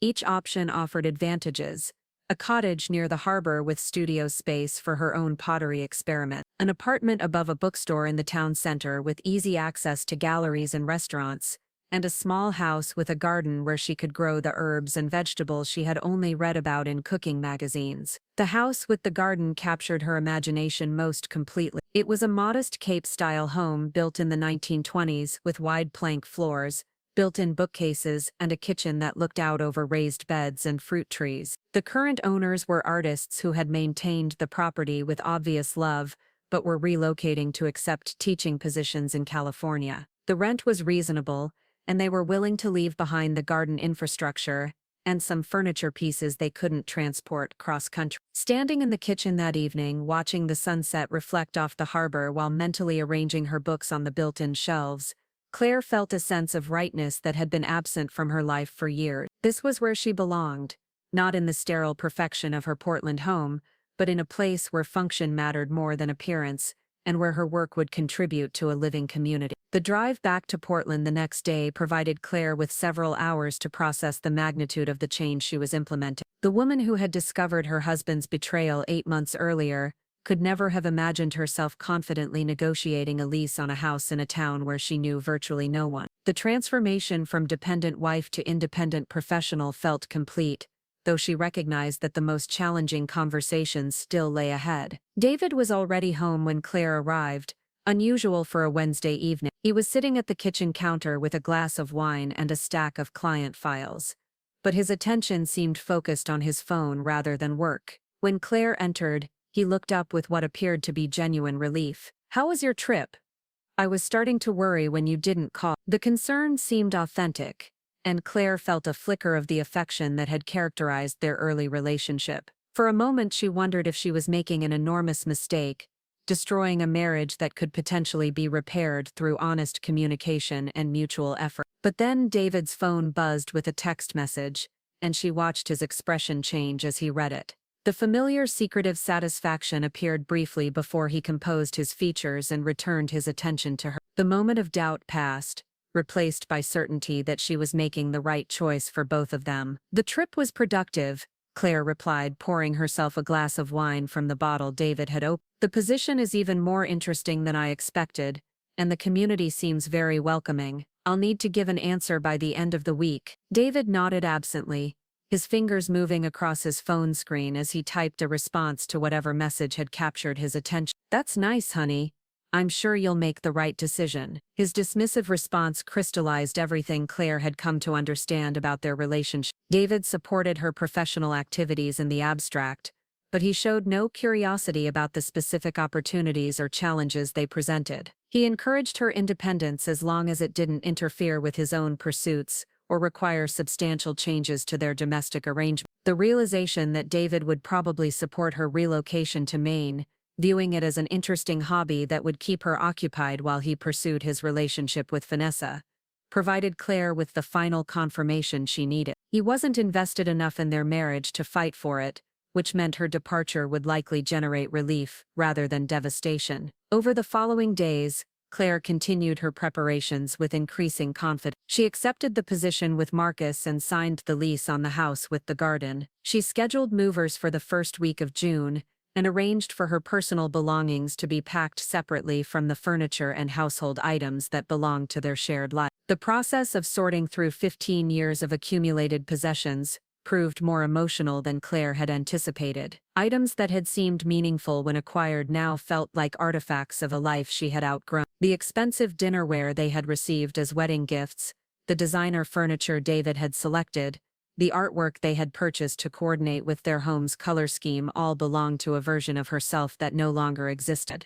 Each option offered advantages: a cottage near the harbor with studio space for her own pottery experiment, an apartment above a bookstore in the town center with easy access to galleries and restaurants, and a small house with a garden where she could grow the herbs and vegetables she had only read about in cooking magazines. The house with the garden captured her imagination most completely. It was a modest Cape-style home built in the 1920s with wide plank floors, built-in bookcases, and a kitchen that looked out over raised beds and fruit trees. The current owners were artists who had maintained the property with obvious love, but were relocating to accept teaching positions in California. The rent was reasonable, and they were willing to leave behind the garden infrastructure and some furniture pieces they couldn't transport cross-country. Standing in the kitchen that evening, watching the sunset reflect off the harbor while mentally arranging her books on the built-in shelves, Claire felt a sense of rightness that had been absent from her life for years. This was where she belonged, not in the sterile perfection of her Portland home, but in a place where function mattered more than appearance, and where her work would contribute to a living community. The drive back to Portland the next day provided Claire with several hours to process the magnitude of the change she was implementing. The woman who had discovered her husband's betrayal 8 months earlier could never have imagined herself confidently negotiating a lease on a house in a town where she knew virtually no one. The transformation from dependent wife to independent professional felt complete, though she recognized that the most challenging conversations still lay ahead. David was already home when Claire arrived, unusual for a Wednesday evening. He was sitting at the kitchen counter with a glass of wine and a stack of client files, but his attention seemed focused on his phone rather than work. When Claire entered, he looked up with what appeared to be genuine relief. "How was your trip? I was starting to worry when you didn't call." The concern seemed authentic, and Claire felt a flicker of the affection that had characterized their early relationship. For a moment she wondered if she was making an enormous mistake, destroying a marriage that could potentially be repaired through honest communication and mutual effort. But then David's phone buzzed with a text message, and she watched his expression change as he read it. The familiar secretive satisfaction appeared briefly before he composed his features and returned his attention to her. The moment of doubt passed, replaced by certainty that she was making the right choice for both of them. "The trip was productive," Claire replied, pouring herself a glass of wine from the bottle David had opened. "The position is even more interesting than I expected, and the community seems very welcoming. I'll need to give an answer by the end of the week." David nodded absently, his fingers moving across his phone screen as he typed a response to whatever message had captured his attention. "That's nice, honey. I'm sure you'll make the right decision." His dismissive response crystallized everything Claire had come to understand about their relationship. David supported her professional activities in the abstract, but he showed no curiosity about the specific opportunities or challenges they presented. He encouraged her independence as long as it didn't interfere with his own pursuits or require substantial changes to their domestic arrangement. The realization that David would probably support her relocation to Maine, viewing it as an interesting hobby that would keep her occupied while he pursued his relationship with Vanessa, provided Claire with the final confirmation she needed. He wasn't invested enough in their marriage to fight for it, which meant her departure would likely generate relief rather than devastation. Over the following days, Claire continued her preparations with increasing confidence. She accepted the position with Marcus and signed the lease on the house with the garden. She scheduled movers for the first week of June, and arranged for her personal belongings to be packed separately from the furniture and household items that belonged to their shared life. The process of sorting through 15 years of accumulated possessions proved more emotional than Claire had anticipated. Items that had seemed meaningful when acquired now felt like artifacts of a life she had outgrown. The expensive dinnerware they had received as wedding gifts, the designer furniture David had selected, the artwork they had purchased to coordinate with their home's color scheme all belonged to a version of herself that no longer existed.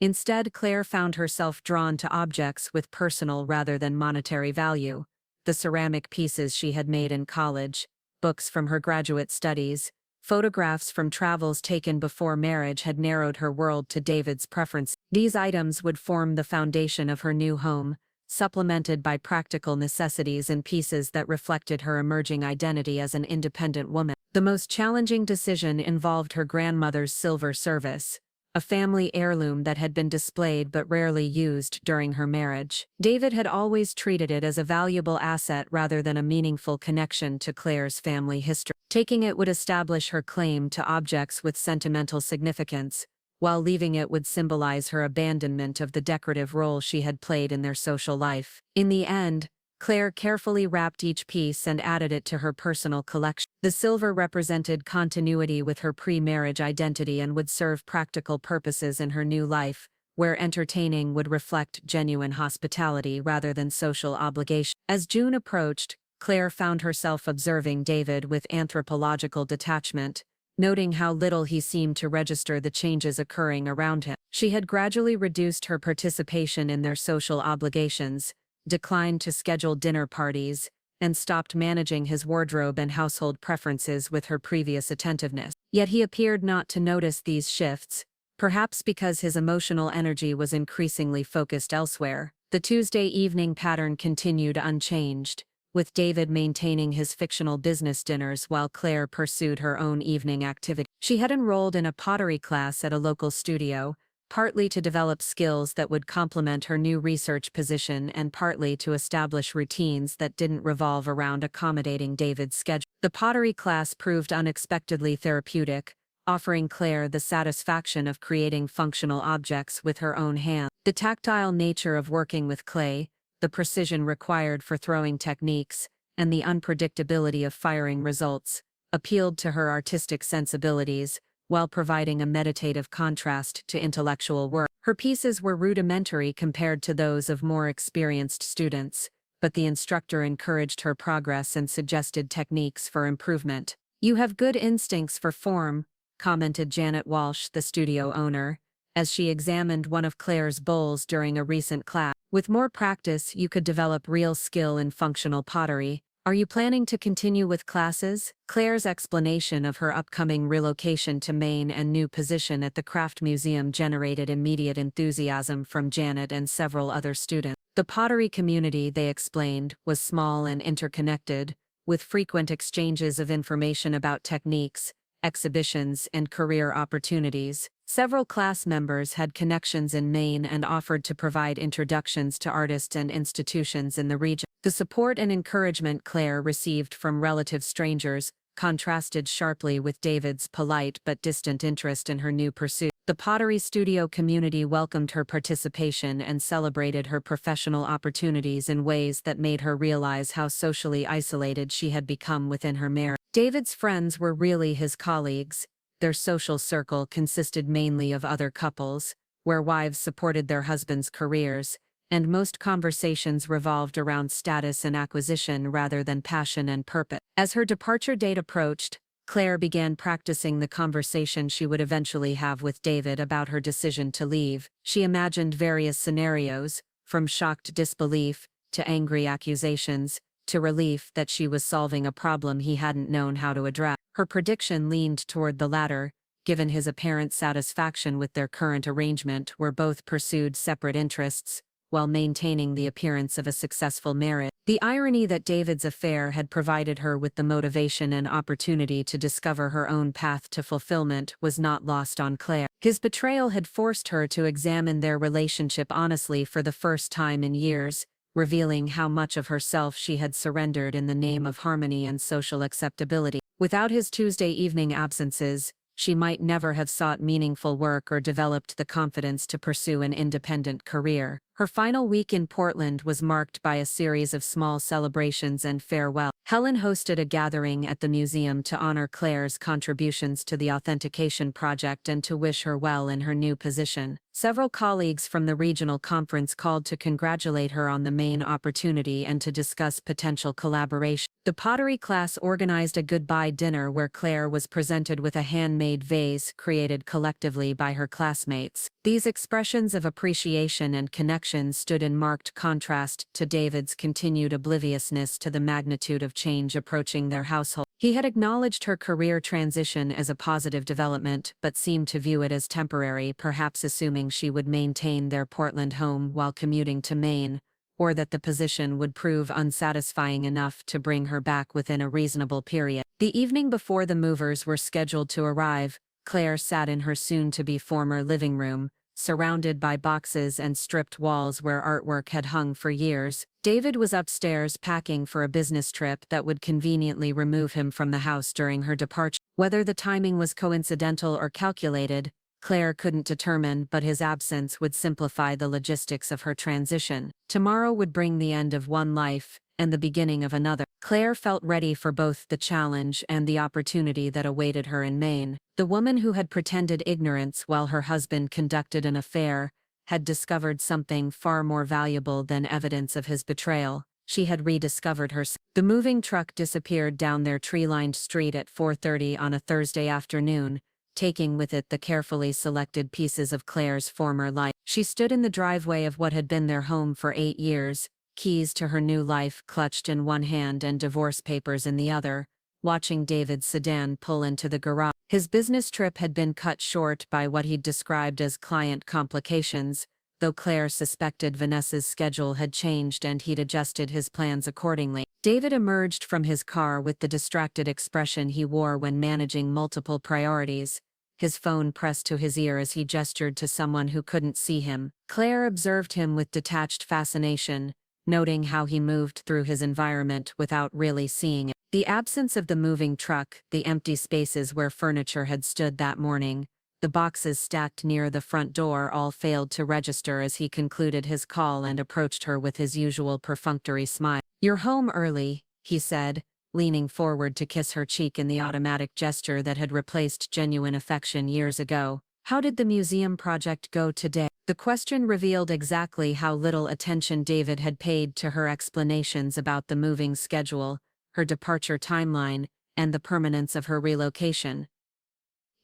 Instead, Claire found herself drawn to objects with personal rather than monetary value: the ceramic pieces she had made in college, books from her graduate studies, photographs from travels taken before marriage had narrowed her world to David's preference. These items would form the foundation of her new home, supplemented by practical necessities and pieces that reflected her emerging identity as an independent woman. The most challenging decision involved her grandmother's silver service, a family heirloom that had been displayed but rarely used during her marriage. David had always treated it as a valuable asset rather than a meaningful connection to Claire's family history. Taking it would establish her claim to objects with sentimental significance, while leaving it would symbolize her abandonment of the decorative role she had played in their social life. In the end, Claire carefully wrapped each piece and added it to her personal collection. The silver represented continuity with her pre-marriage identity and would serve practical purposes in her new life, where entertaining would reflect genuine hospitality rather than social obligation. As June approached, Claire found herself observing David with anthropological detachment, noting how little he seemed to register the changes occurring around him. She had gradually reduced her participation in their social obligations, declined to schedule dinner parties, and stopped managing his wardrobe and household preferences with her previous attentiveness. Yet he appeared not to notice these shifts, perhaps because his emotional energy was increasingly focused elsewhere. The Tuesday evening pattern continued unchanged, with David maintaining his fictional business dinners while Claire pursued her own evening activity. She had enrolled in a pottery class at a local studio, partly to develop skills that would complement her new research position and partly to establish routines that didn't revolve around accommodating David's schedule. The pottery class proved unexpectedly therapeutic, offering Claire the satisfaction of creating functional objects with her own hands. The tactile nature of working with clay, the precision required for throwing techniques, and the unpredictability of firing results appealed to her artistic sensibilities, while providing a meditative contrast to intellectual work. Her pieces were rudimentary compared to those of more experienced students, but the instructor encouraged her progress and suggested techniques for improvement. "You have good instincts for form," commented Janet Walsh, the studio owner, as she examined one of Claire's bowls during a recent class. With more practice, you could develop real skill in functional pottery. Are you planning to continue with classes? Claire's explanation of her upcoming relocation to Maine and new position at the Craft Museum generated immediate enthusiasm from Janet and several other students. The pottery community, they explained, was small and interconnected, with frequent exchanges of information about techniques, exhibitions, and career opportunities. Several class members had connections in Maine and offered to provide introductions to artists and institutions in the region. The support and encouragement Claire received from relative strangers contrasted sharply with David's polite but distant interest in her new pursuit. The pottery studio community welcomed her participation and celebrated her professional opportunities in ways that made her realize how socially isolated she had become within her marriage. David's friends were really his colleagues. Their social circle consisted mainly of other couples, where wives supported their husbands' careers, and most conversations revolved around status and acquisition rather than passion and purpose. As her departure date approached, Claire began practicing the conversation she would eventually have with David about her decision to leave. She imagined various scenarios, from shocked disbelief, to angry accusations, to relief that she was solving a problem he hadn't known how to address. Her prediction leaned toward the latter, given his apparent satisfaction with their current arrangement where both pursued separate interests, while maintaining the appearance of a successful marriage. The irony that David's affair had provided her with the motivation and opportunity to discover her own path to fulfillment was not lost on Claire. His betrayal had forced her to examine their relationship honestly for the first time in years, revealing how much of herself she had surrendered in the name of harmony and social acceptability. Without his Tuesday evening absences, she might never have sought meaningful work or developed the confidence to pursue an independent career. Her final week in Portland was marked by a series of small celebrations and farewell. Helen hosted a gathering at the museum to honor Claire's contributions to the authentication project and to wish her well in her new position. Several colleagues from the regional conference called to congratulate her on the main opportunity and to discuss potential collaboration. The pottery class organized a goodbye dinner where Claire was presented with a handmade vase created collectively by her classmates. These expressions of appreciation and connection stood in marked contrast to David's continued obliviousness to the magnitude of change approaching their household. He had acknowledged her career transition as a positive development but seemed to view it as temporary, perhaps assuming she would maintain their Portland home while commuting to Maine, or that the position would prove unsatisfying enough to bring her back within a reasonable period. The evening before the movers were scheduled to arrive, Claire sat in her soon-to-be former living room, surrounded by boxes and stripped walls where artwork had hung for years. David was upstairs packing for a business trip that would conveniently remove him from the house during her departure. Whether the timing was coincidental or calculated, Claire couldn't determine, but his absence would simplify the logistics of her transition. Tomorrow would bring the end of one life and the beginning of another. Claire felt ready for both the challenge and the opportunity that awaited her in Maine. The woman who had pretended ignorance while her husband conducted an affair had discovered something far more valuable than evidence of his betrayal. She had rediscovered herself. The moving truck disappeared down their tree-lined street at 4:30 on a Thursday afternoon, taking with it the carefully selected pieces of Claire's former life. She stood in the driveway of what had been their home for 8 years, keys to her new life clutched in one hand and divorce papers in the other, watching David's sedan pull into the garage. His business trip had been cut short by what he'd described as client complications, though Claire suspected Vanessa's schedule had changed and he'd adjusted his plans accordingly. David emerged from his car with the distracted expression he wore when managing multiple priorities, his phone pressed to his ear as he gestured to someone who couldn't see him. Claire observed him with detached fascination, noting how he moved through his environment without really seeing it. The absence of the moving truck, the empty spaces where furniture had stood that morning, the boxes stacked near the front door all failed to register as he concluded his call and approached her with his usual perfunctory smile. "You're home early," he said, leaning forward to kiss her cheek in the automatic gesture that had replaced genuine affection years ago. "How did the museum project go today?" The question revealed exactly how little attention David had paid to her explanations about the moving schedule, her departure timeline, and the permanence of her relocation.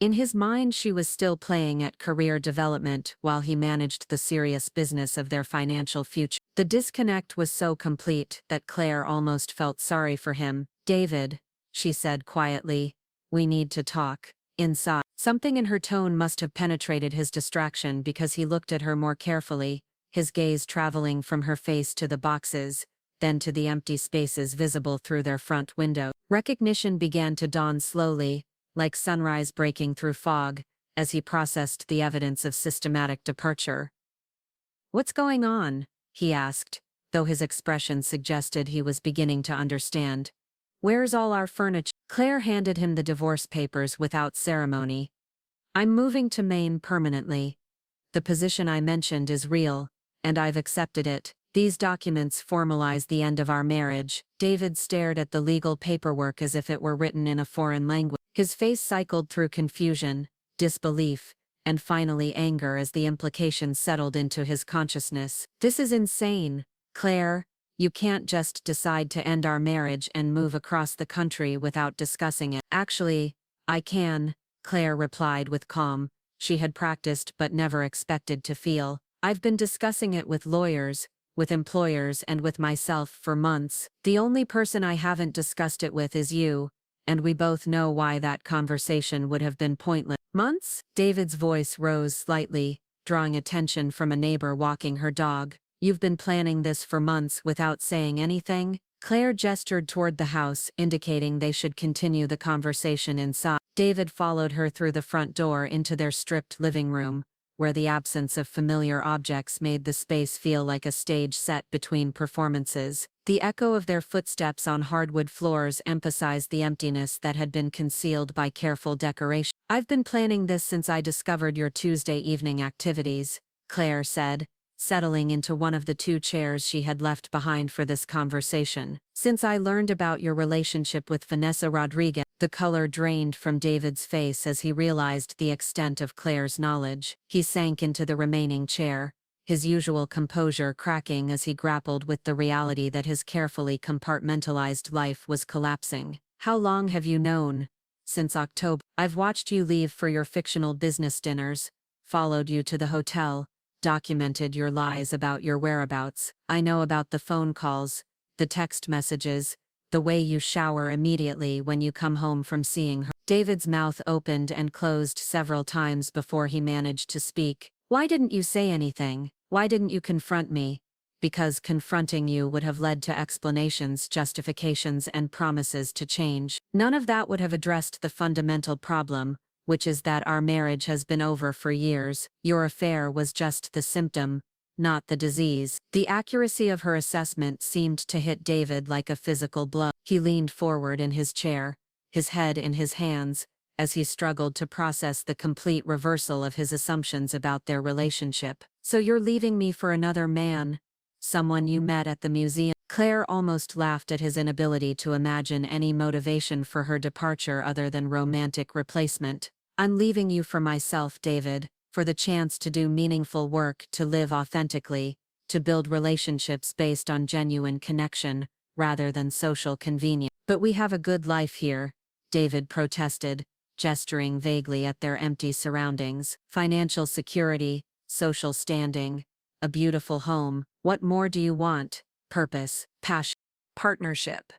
In his mind, she was still playing at career development while he managed the serious business of their financial future. The disconnect was so complete that Claire almost felt sorry for him. "David," she said quietly, "we need to talk." Inside, something in her tone must have penetrated his distraction because he looked at her more carefully, his gaze traveling from her face to the boxes, then to the empty spaces visible through their front window. Recognition began to dawn slowly, like sunrise breaking through fog, as he processed the evidence of systematic departure. "What's going on?" he asked, though his expression suggested he was beginning to understand. "Where's all our furniture?" Claire handed him the divorce papers without ceremony. "I'm moving to Maine permanently. The position I mentioned is real, and I've accepted it. These documents formalize the end of our marriage." David stared at the legal paperwork as if it were written in a foreign language. His face cycled through confusion, disbelief, and finally anger as the implications settled into his consciousness. "This is insane, Claire. You can't just decide to end our marriage and move across the country without discussing it." "Actually, I can," Claire replied with calm. She had practiced but never expected to feel. "I've been discussing it with lawyers, with employers, and with myself for months. The only person I haven't discussed it with is you, and we both know why that conversation would have been pointless." "Months?" David's voice rose slightly, drawing attention from a neighbor walking her dog. "You've been planning this for months without saying anything?" Claire gestured toward the house, indicating they should continue the conversation inside. David followed her through the front door into their stripped living room, where the absence of familiar objects made the space feel like a stage set between performances. The echo of their footsteps on hardwood floors emphasized the emptiness that had been concealed by careful decoration. "I've been planning this since I discovered your Tuesday evening activities," Claire said, settling into one of the two chairs she had left behind for this conversation. "Since I learned about your relationship with Vanessa Rodriguez." The color drained from David's face as he realized the extent of Claire's knowledge. He sank into the remaining chair, his usual composure cracking as he grappled with the reality that his carefully compartmentalized life was collapsing. "How long have you known?" "Since October. I've watched you leave for your fictional business dinners, followed you to the hotel, documented your lies about your whereabouts. I know about the phone calls, the text messages, the way you shower immediately when you come home from seeing her." David's mouth opened and closed several times before he managed to speak. "Why didn't you say anything? Why didn't you confront me?" "Because confronting you would have led to explanations, justifications, and promises to change. None of that would have addressed the fundamental problem, which is that our marriage has been over for years. Your affair was just the symptom, not the disease." The accuracy of her assessment seemed to hit David like a physical blow. He leaned forward in his chair, his head in his hands, as he struggled to process the complete reversal of his assumptions about their relationship. "So you're leaving me for another man? Someone you met at the museum?" Claire almost laughed at his inability to imagine any motivation for her departure other than romantic replacement. "I'm leaving you for myself, David, for the chance to do meaningful work, to live authentically, to build relationships based on genuine connection, rather than social convenience." "But we have a good life here," David protested, gesturing vaguely at their empty surroundings. "Financial security, social standing, a beautiful home. What more do you want? Purpose, passion, partnership.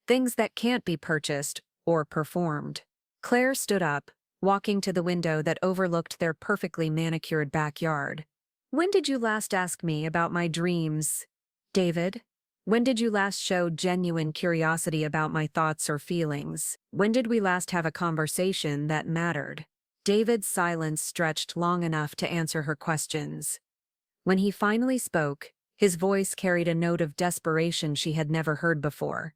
Things that can't be purchased or performed." Claire stood up, walking to the window that overlooked their perfectly manicured backyard. "When did you last ask me about my dreams, David? When did you last show genuine curiosity about my thoughts or feelings? When did we last have a conversation that mattered?" David's silence stretched long enough to answer her questions. When he finally spoke, his voice carried a note of desperation she had never heard before.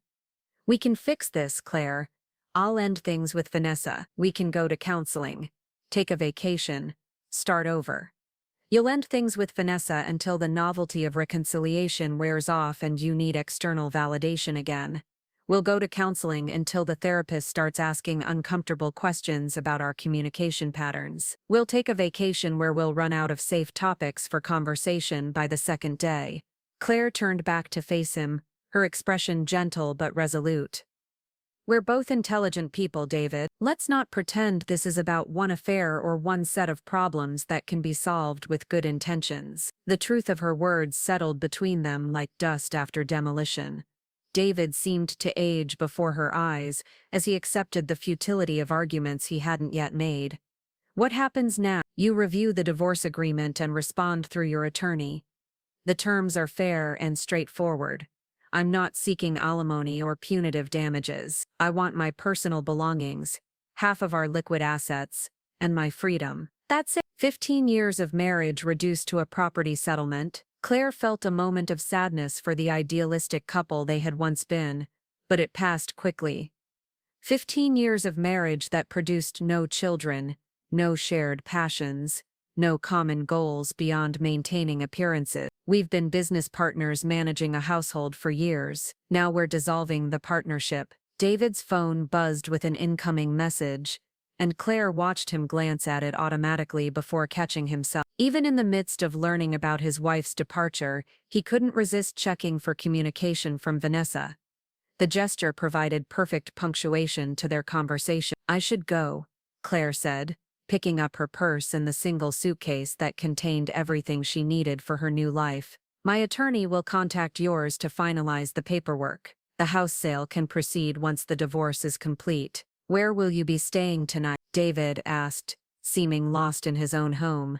"We can fix this, Claire. I'll end things with Vanessa. We can go to counseling, take a vacation, start over. You'll end things with Vanessa until the novelty of reconciliation wears off and you need external validation again. We'll go to counseling until the therapist starts asking uncomfortable questions about our communication patterns. We'll take a vacation where we'll run out of safe topics for conversation by the second day." Claire turned back to face him, her expression gentle but resolute. We're both intelligent people, David. Let's not pretend this is about one affair or one set of problems that can be solved with good intentions. The truth of her words settled between them like dust after demolition. David seemed to age before her eyes as he accepted the futility of arguments he hadn't yet made. What happens now? You review the divorce agreement and respond through your attorney. The terms are fair and straightforward. I'm not seeking alimony or punitive damages. I want my personal belongings, half of our liquid assets, and my freedom. That's it. 15 years of marriage reduced to a property settlement. Claire felt a moment of sadness for the idealistic couple they had once been, but it passed quickly. 15 years of marriage that produced no children, no shared passions, no common goals beyond maintaining appearances. We've been business partners managing a household for years. Now we're dissolving the partnership. David's phone buzzed with an incoming message, and Claire watched him glance at it automatically before catching himself. Even in the midst of learning about his wife's departure, he couldn't resist checking for communication from Vanessa. The gesture provided perfect punctuation to their conversation. I should go, Claire said, picking up her purse and the single suitcase that contained everything she needed for her new life. My attorney will contact yours to finalize the paperwork. The house sale can proceed once the divorce is complete. Where will you be staying tonight? David asked, seeming lost in his own home.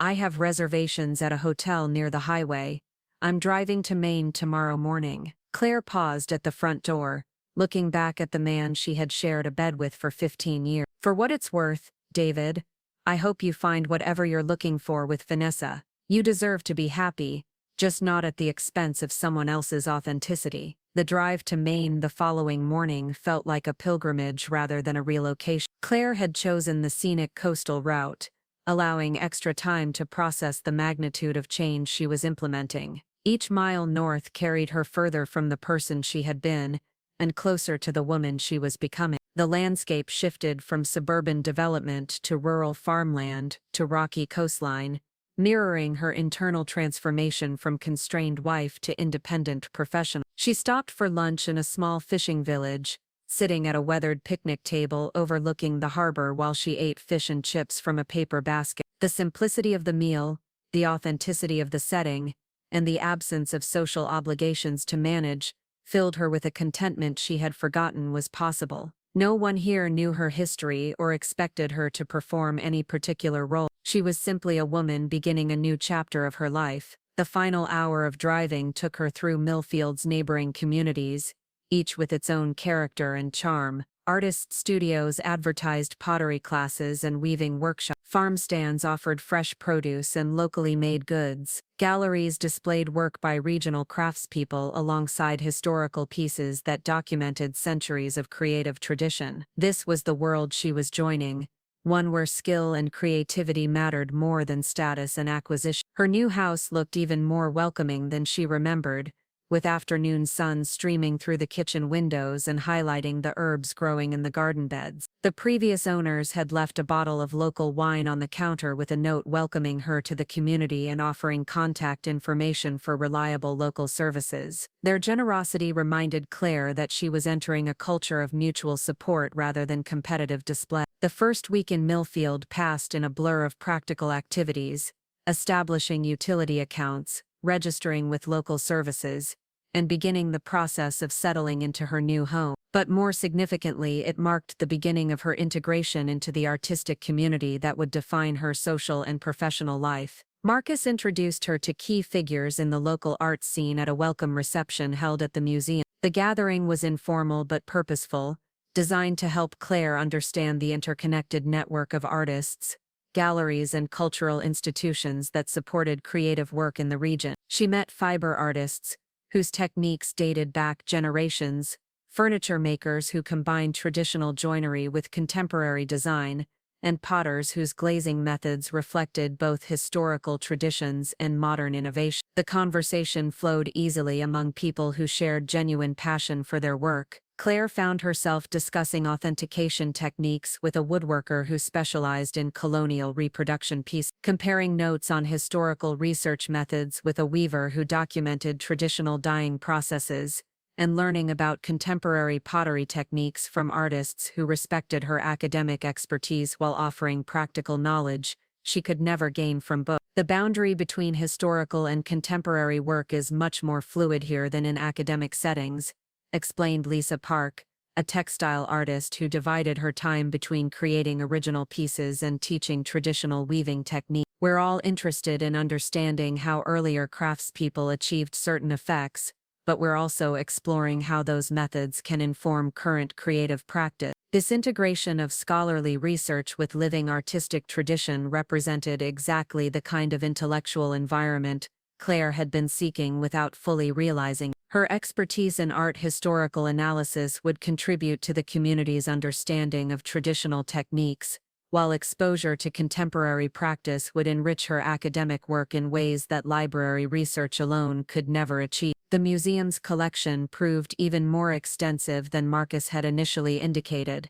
I have reservations at a hotel near the highway. I'm driving to Maine tomorrow morning. Claire paused at the front door, looking back at the man she had shared a bed with for 15 years. For what it's worth, David, I hope you find whatever you're looking for with Vanessa. You deserve to be happy, just not at the expense of someone else's authenticity. The drive to Maine the following morning felt like a pilgrimage rather than a relocation. Claire had chosen the scenic coastal route, allowing extra time to process the magnitude of change she was implementing. Each mile north carried her further from the person she had been, and closer to the woman she was becoming. The landscape shifted from suburban development to rural farmland to rocky coastline, mirroring her internal transformation from constrained wife to independent professional. She stopped for lunch in a small fishing village, sitting at a weathered picnic table overlooking the harbor while she ate fish and chips from a paper basket. The simplicity of the meal, the authenticity of the setting, and the absence of social obligations to manage filled her with a contentment she had forgotten was possible. No one here knew her history or expected her to perform any particular role. She was simply a woman beginning a new chapter of her life. The final hour of driving took her through Millfield's neighboring communities, each with its own character and charm. Artist studios advertised pottery classes and weaving workshops. Farm stands offered fresh produce and locally made goods. Galleries displayed work by regional craftspeople alongside historical pieces that documented centuries of creative tradition. This was the world she was joining, one where skill and creativity mattered more than status and acquisition. Her new house looked even more welcoming than she remembered, with afternoon sun streaming through the kitchen windows and highlighting the herbs growing in the garden beds. The previous owners had left a bottle of local wine on the counter with a note welcoming her to the community and offering contact information for reliable local services. Their generosity reminded Claire that she was entering a culture of mutual support rather than competitive display. The first week in Millfield passed in a blur of practical activities, establishing utility accounts, registering with local services, and beginning the process of settling into her new home. But more significantly, it marked the beginning of her integration into the artistic community that would define her social and professional life. Marcus introduced her to key figures in the local art scene at a welcome reception held at the museum. The gathering was informal but purposeful, designed to help Claire understand the interconnected network of artists, galleries and cultural institutions that supported creative work in the region. She met fiber artists, whose techniques dated back generations, furniture makers who combined traditional joinery with contemporary design, and potters whose glazing methods reflected both historical traditions and modern innovation. The conversation flowed easily among people who shared genuine passion for their work. Claire found herself discussing authentication techniques with a woodworker who specialized in colonial reproduction pieces, comparing notes on historical research methods with a weaver who documented traditional dyeing processes, and learning about contemporary pottery techniques from artists who respected her academic expertise while offering practical knowledge she could never gain from books. The boundary between historical and contemporary work is much more fluid here than in academic settings, explained Lisa Park, a textile artist who divided her time between creating original pieces and teaching traditional weaving techniques. We're all interested in understanding how earlier craftspeople achieved certain effects, but we're also exploring how those methods can inform current creative practice. This integration of scholarly research with living artistic tradition represented exactly the kind of intellectual environment Claire had been seeking without fully realizing. Her expertise in art historical analysis would contribute to the community's understanding of traditional techniques, while exposure to contemporary practice would enrich her academic work in ways that library research alone could never achieve. The museum's collection proved even more extensive than Marcus had initially indicated.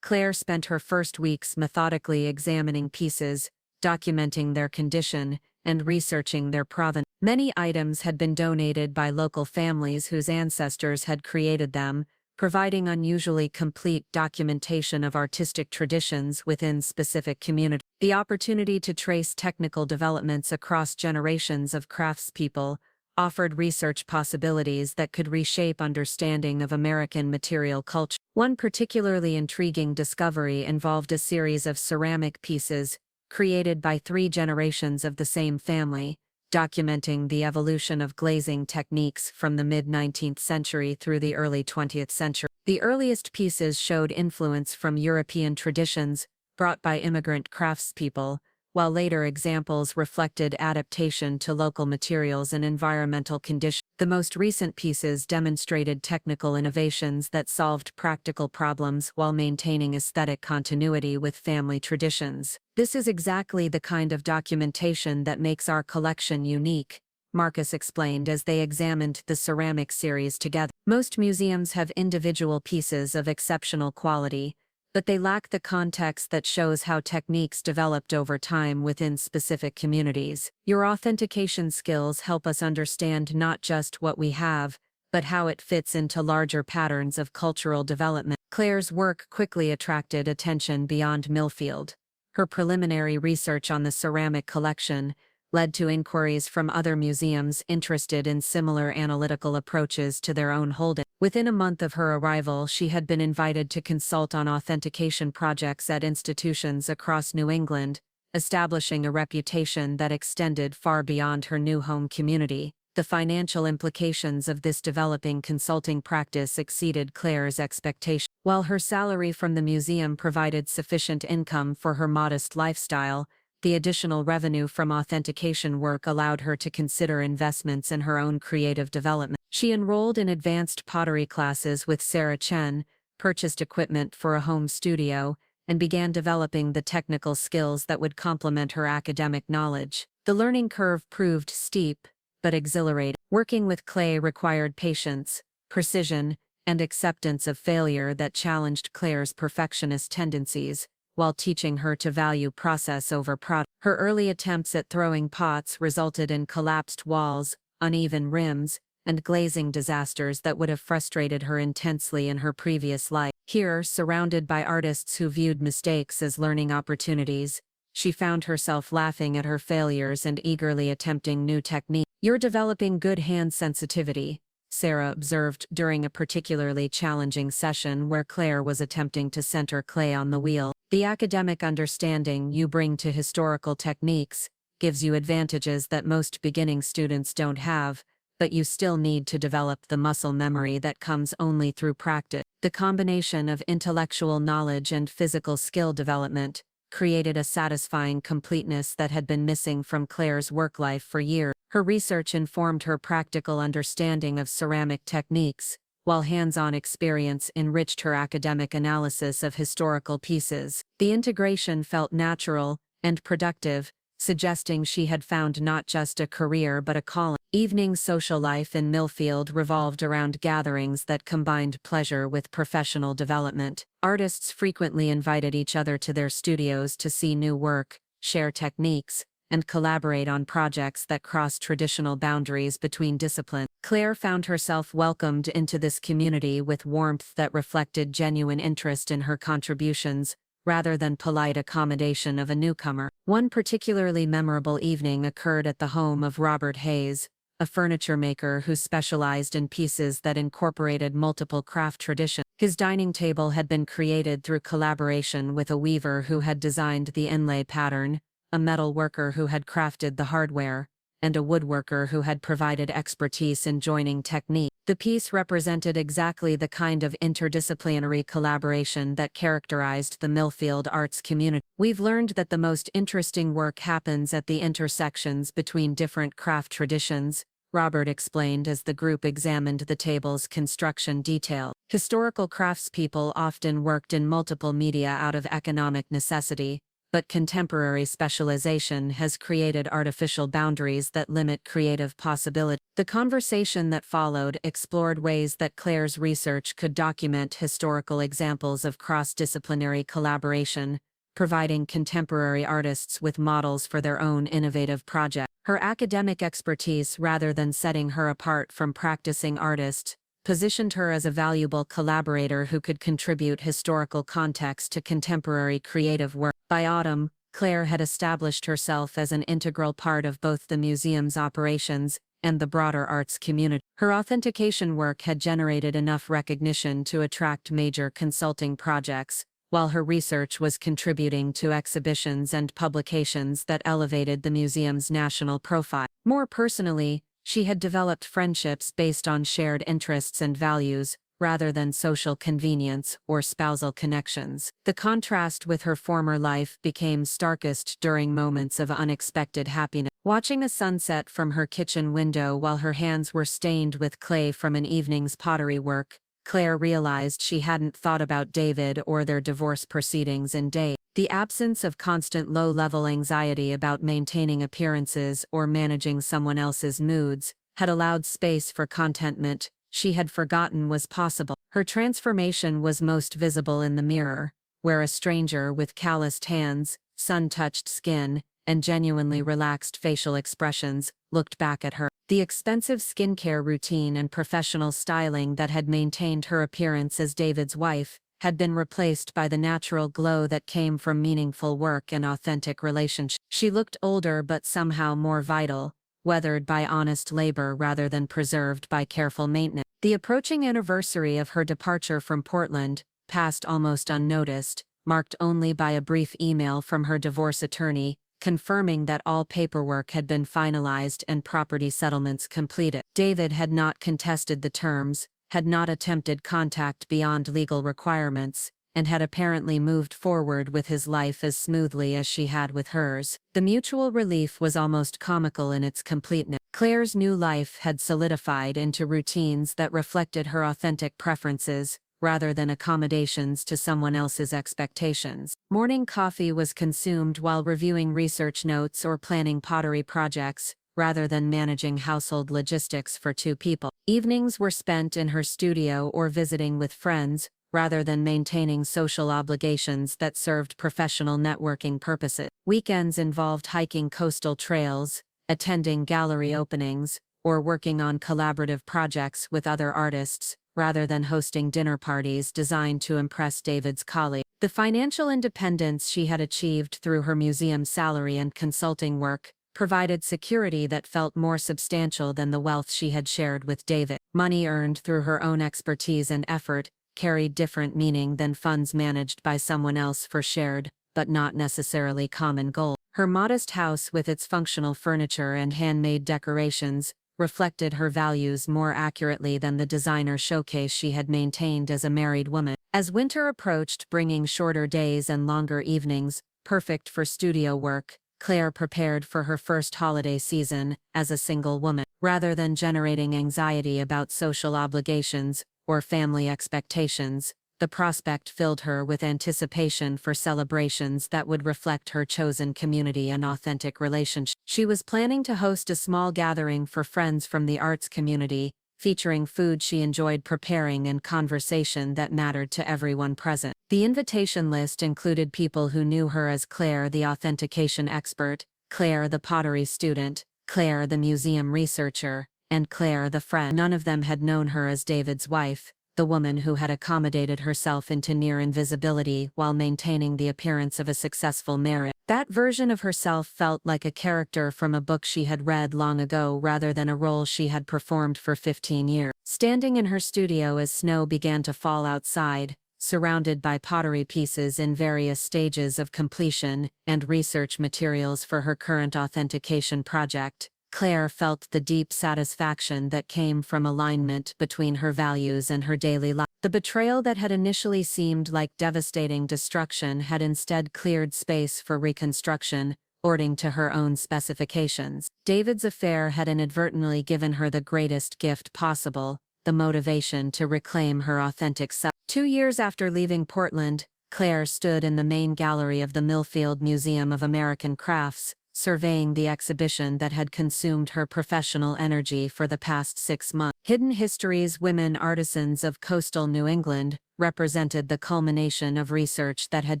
Claire spent her first weeks methodically examining pieces, documenting their condition, and researching their provenance. Many items had been donated by local families whose ancestors had created them, providing unusually complete documentation of artistic traditions within specific communities. The opportunity to trace technical developments across generations of craftspeople offered research possibilities that could reshape understanding of American material culture. One particularly intriguing discovery involved a series of ceramic pieces created by 3 generations of the same family, documenting the evolution of glazing techniques from the mid-19th century through the early 20th century. The earliest pieces showed influence from European traditions brought by immigrant craftspeople, while later examples reflected adaptation to local materials and environmental conditions. The most recent pieces demonstrated technical innovations that solved practical problems while maintaining aesthetic continuity with family traditions. This is exactly the kind of documentation that makes our collection unique, Marcus explained as they examined the ceramic series together. Most museums have individual pieces of exceptional quality, but they lack the context that shows how techniques developed over time within specific communities. Your authentication skills help us understand not just what we have, but how it fits into larger patterns of cultural development. Claire's work quickly attracted attention beyond Millfield. Her preliminary research on the ceramic collection led to inquiries from other museums interested in similar analytical approaches to their own holding. Within a month of her arrival, she had been invited to consult on authentication projects at institutions across New England, establishing a reputation that extended far beyond her new home community. The financial implications of this developing consulting practice exceeded Claire's expectations. While her salary from the museum provided sufficient income for her modest lifestyle, the additional revenue from authentication work allowed her to consider investments in her own creative development. She enrolled in advanced pottery classes with Sarah Chen, purchased equipment for a home studio, and began developing the technical skills that would complement her academic knowledge. The learning curve proved steep, but exhilarating. Working with clay required patience, precision, and acceptance of failure that challenged Claire's perfectionist tendencies, while teaching her to value process over product. Her early attempts at throwing pots resulted in collapsed walls, uneven rims, and glazing disasters that would have frustrated her intensely in her previous life. Here, surrounded by artists who viewed mistakes as learning opportunities, she found herself laughing at her failures and eagerly attempting new techniques. "You're developing good hand sensitivity," Sarah observed during a particularly challenging session where Claire was attempting to center clay on the wheel. "The academic understanding you bring to historical techniques gives you advantages that most beginning students don't have, but you still need to develop the muscle memory that comes only through practice." The combination of intellectual knowledge and physical skill development created a satisfying completeness that had been missing from Claire's work life for years. Her research informed her practical understanding of ceramic techniques, while hands-on experience enriched her academic analysis of historical pieces. The integration felt natural and productive, suggesting she had found not just a career but a calling. Evening social life in Millfield revolved around gatherings that combined pleasure with professional development. Artists frequently invited each other to their studios to see new work, share techniques, and collaborate on projects that cross traditional boundaries between disciplines. Claire found herself welcomed into this community with warmth that reflected genuine interest in her contributions, rather than polite accommodation of a newcomer. One particularly memorable evening occurred at the home of Robert Hayes, a furniture maker who specialized in pieces that incorporated multiple craft traditions. His dining table had been created through collaboration with a weaver who had designed the inlay pattern, a metal worker who had crafted the hardware, and a woodworker who had provided expertise in joining technique. The piece represented exactly the kind of interdisciplinary collaboration that characterized the Millfield arts community. We've learned that the most interesting work happens at the intersections between different craft traditions, Robert explained as the group examined the table's construction detail. Historical craftspeople often worked in multiple media out of economic necessity, but contemporary specialization has created artificial boundaries that limit creative possibility. The conversation that followed explored ways that Claire's research could document historical examples of cross-disciplinary collaboration, providing contemporary artists with models for their own innovative projects. Her academic expertise, rather than setting her apart from practicing artists, positioned her as a valuable collaborator who could contribute historical context to contemporary creative work. By autumn, Claire had established herself as an integral part of both the museum's operations and the broader arts community. Her authentication work had generated enough recognition to attract major consulting projects, while her research was contributing to exhibitions and publications that elevated the museum's national profile. More personally, she had developed friendships based on shared interests and values, rather than social convenience or spousal connections. The contrast with her former life became starkest during moments of unexpected happiness. Watching a sunset from her kitchen window while her hands were stained with clay from an evening's pottery work, Claire realized she hadn't thought about David or their divorce proceedings in days. The absence of constant low-level anxiety about maintaining appearances or managing someone else's moods had allowed space for contentment she had forgotten was possible. Her transformation was most visible in the mirror, where a stranger with calloused hands, sun-touched skin, and genuinely relaxed facial expressions looked back at her. The expensive skincare routine and professional styling that had maintained her appearance as David's wife had been replaced by the natural glow that came from meaningful work and authentic relationships. She looked older but somehow more vital, weathered by honest labor rather than preserved by careful maintenance. The approaching anniversary of her departure from Portland, passed almost unnoticed, marked only by a brief email from her divorce attorney, confirming that all paperwork had been finalized and property settlements completed. David had not contested the terms, had not attempted contact beyond legal requirements, and had apparently moved forward with his life as smoothly as she had with hers. The mutual relief was almost comical in its completeness. Claire's new life had solidified into routines that reflected her authentic preferences, rather than accommodations to someone else's expectations. Morning coffee was consumed while reviewing research notes or planning pottery projects, rather than managing household logistics for two people. Evenings were spent in her studio or visiting with friends, rather than maintaining social obligations that served professional networking purposes. Weekends involved hiking coastal trails, attending gallery openings, or working on collaborative projects with other artists, rather than hosting dinner parties designed to impress David's colleagues. The financial independence she had achieved through her museum salary and consulting work provided security that felt more substantial than the wealth she had shared with David. Money earned through her own expertise and effort carried different meaning than funds managed by someone else for shared, but not necessarily common goals. Her modest house with its functional furniture and handmade decorations reflected her values more accurately than the designer showcase she had maintained as a married woman. As winter approached, bringing shorter days and longer evenings, perfect for studio work, Claire prepared for her first holiday season as a single woman. Rather than generating anxiety about social obligations or family expectations, the prospect filled her with anticipation for celebrations that would reflect her chosen community and authentic relationship. She was planning to host a small gathering for friends from the arts community, featuring food she enjoyed preparing and conversation that mattered to everyone present. The invitation list included people who knew her as Claire, the authentication expert, Claire the pottery student, Claire the museum researcher, and Claire the friend. None of them had known her as David's wife, the woman who had accommodated herself into near invisibility while maintaining the appearance of a successful marriage. That version of herself felt like a character from a book she had read long ago rather than a role she had performed for 15 years. Standing in her studio as snow began to fall outside, surrounded by pottery pieces in various stages of completion and research materials for her current authentication project, Claire felt the deep satisfaction that came from alignment between her values and her daily life. The betrayal that had initially seemed like devastating destruction had instead cleared space for reconstruction, according to her own specifications. David's affair had inadvertently given her the greatest gift possible, the motivation to reclaim her authentic self. 2 years after leaving Portland, Claire stood in the main gallery of the Millfield Museum of American Crafts, surveying the exhibition that had consumed her professional energy for the past 6 months. Hidden Histories Women Artisans of Coastal New England represented the culmination of research that had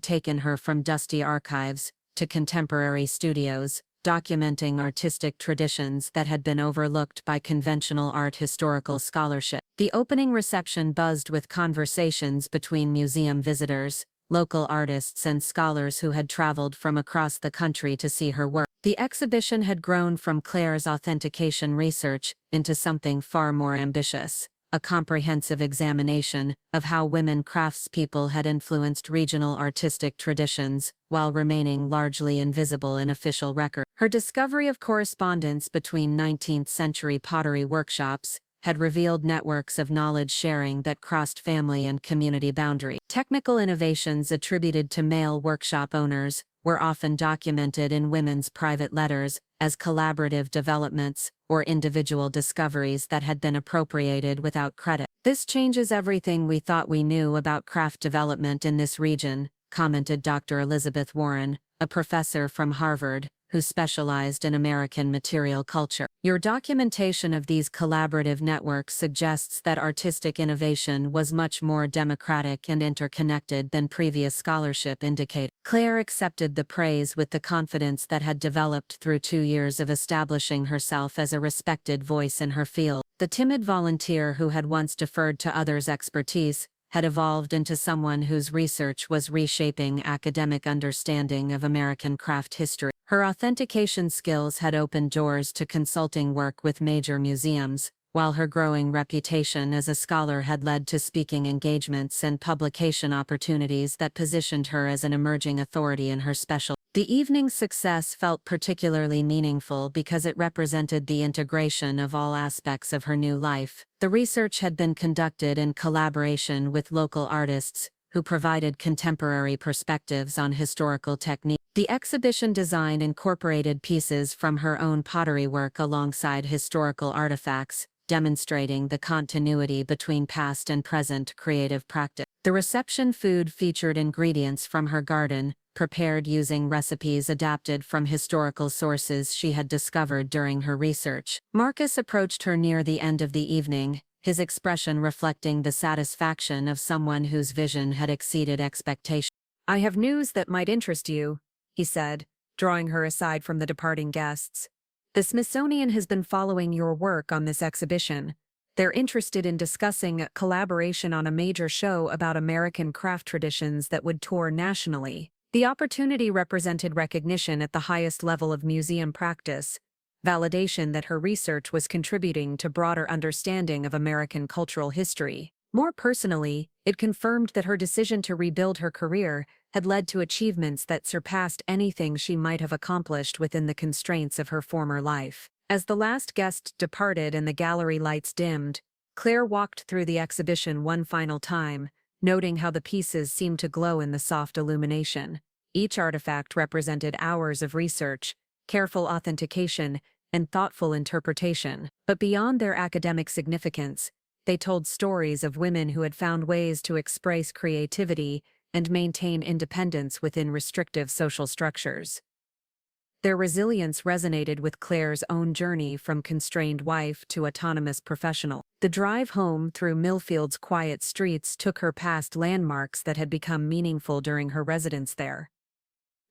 taken her from dusty archives to contemporary studios, documenting artistic traditions that had been overlooked by conventional art historical scholarship. The opening reception buzzed with conversations between museum visitors, local artists and scholars who had traveled from across the country to see her work. The exhibition had grown from Claire's authentication research into something far more ambitious, a comprehensive examination of how women craftspeople had influenced regional artistic traditions while remaining largely invisible in official record. Her discovery of correspondence between 19th-century pottery workshops had revealed networks of knowledge sharing that crossed family and community boundaries. Technical innovations attributed to male workshop owners were often documented in women's private letters as collaborative developments or individual discoveries that had been appropriated without credit. "This changes everything we thought we knew about craft development in this region," commented Dr. Elizabeth Warren, a professor from Harvard, who specialized in American material culture. "Your documentation of these collaborative networks suggests that artistic innovation was much more democratic and interconnected than previous scholarship indicated." Claire accepted the praise with the confidence that had developed through 2 years of establishing herself as a respected voice in her field. The timid volunteer who had once deferred to others' expertise had evolved into someone whose research was reshaping academic understanding of American craft history. Her authentication skills had opened doors to consulting work with major museums, while her growing reputation as a scholar had led to speaking engagements and publication opportunities that positioned her as an emerging authority in her specialty. The evening's success felt particularly meaningful because it represented the integration of all aspects of her new life. The research had been conducted in collaboration with local artists, who provided contemporary perspectives on historical technique. The exhibition design incorporated pieces from her own pottery work alongside historical artifacts, demonstrating the continuity between past and present creative practice. The reception food featured ingredients from her garden, prepared using recipes adapted from historical sources she had discovered during her research. Marcus approached her near the end of the evening, his expression reflecting the satisfaction of someone whose vision had exceeded expectations. "I have news that might interest you," he said, drawing her aside from the departing guests. "The Smithsonian has been following your work on this exhibition. They're interested in discussing a collaboration on a major show about American craft traditions that would tour nationally." The opportunity represented recognition at the highest level of museum practice, validation that her research was contributing to broader understanding of American cultural history. More personally, it confirmed that her decision to rebuild her career had led to achievements that surpassed anything she might have accomplished within the constraints of her former life. As the last guest departed and the gallery lights dimmed, Claire walked through the exhibition one final time, noting how the pieces seemed to glow in the soft illumination. Each artifact represented hours of research, careful authentication, and thoughtful interpretation. But beyond their academic significance, they told stories of women who had found ways to express creativity and maintain independence within restrictive social structures. Their resilience resonated with Claire's own journey from constrained wife to autonomous professional. The drive home through Millfield's quiet streets took her past landmarks that had become meaningful during her residence there.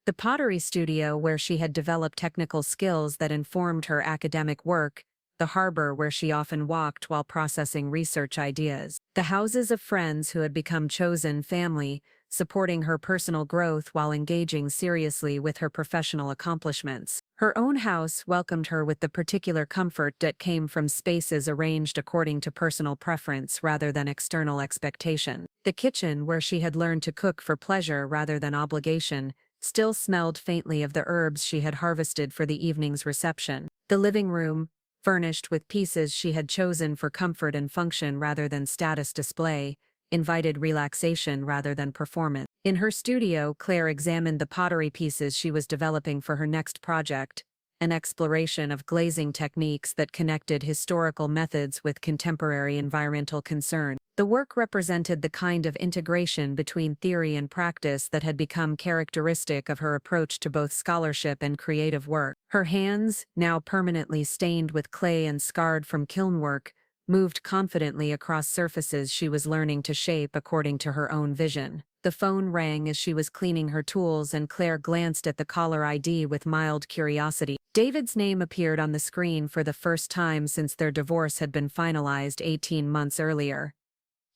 the pottery studio where she had developed technical skills that informed her academic work, the harbor where she often walked while processing research ideas, the houses of friends who had become chosen family, supporting her personal growth while engaging seriously with her professional accomplishments. Her own house welcomed her with the particular comfort that came from spaces arranged according to personal preference rather than external expectation. The kitchen, where she had learned to cook for pleasure rather than obligation, still smelled faintly of the herbs she had harvested for the evening's reception. The living room, furnished with pieces she had chosen for comfort and function rather than status display, invited relaxation rather than performance. In her studio, Claire examined the pottery pieces she was developing for her next project, an exploration of glazing techniques that connected historical methods with contemporary environmental concerns. The work represented the kind of integration between theory and practice that had become characteristic of her approach to both scholarship and creative work. Her hands, now permanently stained with clay and scarred from kiln work, moved confidently across surfaces she was learning to shape according to her own vision. The phone rang as she was cleaning her tools, and Claire glanced at the caller ID with mild curiosity. David's name appeared on the screen for the first time since their divorce had been finalized 18 months earlier.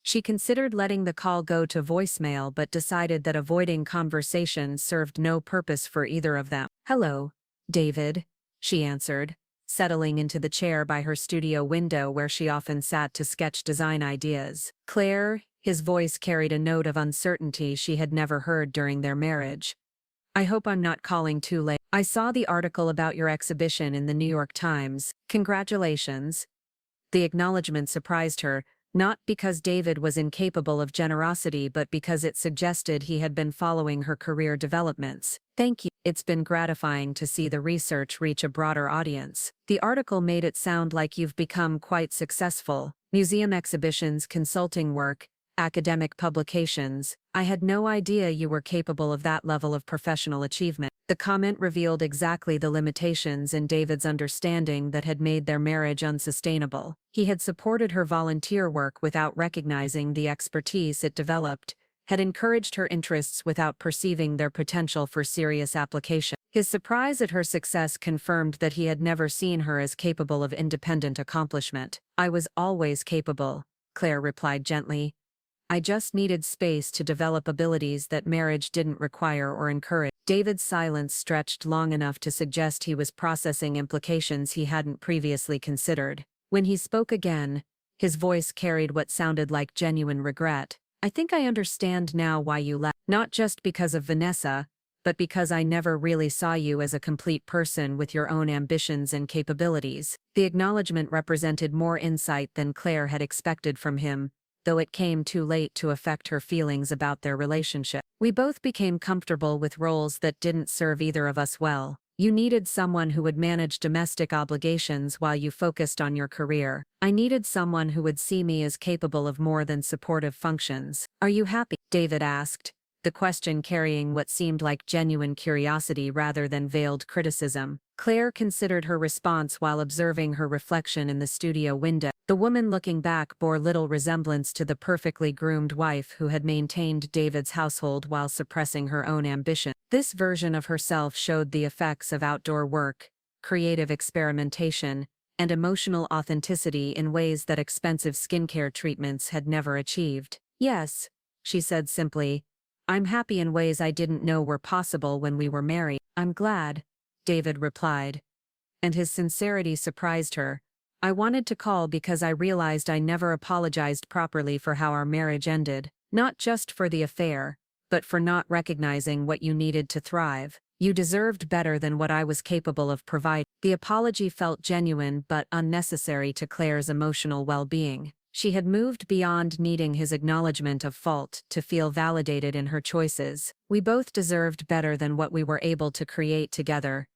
She considered letting the call go to voicemail but decided that avoiding conversation served no purpose for either of them. "Hello, David," she answered, settling into the chair by her studio window where she often sat to sketch design ideas. "Claire," his voice carried a note of uncertainty she had never heard during their marriage. "I hope I'm not calling too late. I saw the article about your exhibition in the New York Times. Congratulations." The acknowledgement surprised her, not because David was incapable of generosity but because it suggested he had been following her career developments. "Thank you. It's been gratifying to see the research reach a broader audience. The article made it sound like you've become quite successful. Museum exhibitions, consulting work, academic publications. I had no idea you were capable of that level of professional achievement." The comment revealed exactly the limitations in David's understanding that had made their marriage unsustainable. He had supported her volunteer work without recognizing the expertise it developed, had encouraged her interests without perceiving their potential for serious application. His surprise at her success confirmed that he had never seen her as capable of independent accomplishment. "I was always capable," Claire replied gently. "I just needed space to develop abilities that marriage didn't require or encourage." David's silence stretched long enough to suggest he was processing implications he hadn't previously considered. When he spoke again, his voice carried what sounded like genuine regret. "I think I understand now why you left. Not just because of Vanessa, but because I never really saw you as a complete person with your own ambitions and capabilities." The acknowledgement represented more insight than Claire had expected from him, though it came too late to affect her feelings about their relationship. "We both became comfortable with roles that didn't serve either of us well. You needed someone who would manage domestic obligations while you focused on your career. I needed someone who would see me as capable of more than supportive functions. Are you happy?" David asked, the question carrying what seemed like genuine curiosity rather than veiled criticism. Claire considered her response while observing her reflection in the studio window. The woman looking back bore little resemblance to the perfectly groomed wife who had maintained David's household while suppressing her own ambition. This version of herself showed the effects of outdoor work, creative experimentation, and emotional authenticity in ways that expensive skincare treatments had never achieved. "Yes," she said simply. "I'm happy in ways I didn't know were possible when we were married." "I'm glad," David replied. And his sincerity surprised her. "I wanted to call because I realized I never apologized properly for how our marriage ended. Not just for the affair, but for not recognizing what you needed to thrive. You deserved better than what I was capable of providing." The apology felt genuine but unnecessary to Claire's emotional well-being. She had moved beyond needing his acknowledgement of fault to feel validated in her choices. "We both deserved better than what we were able to create together.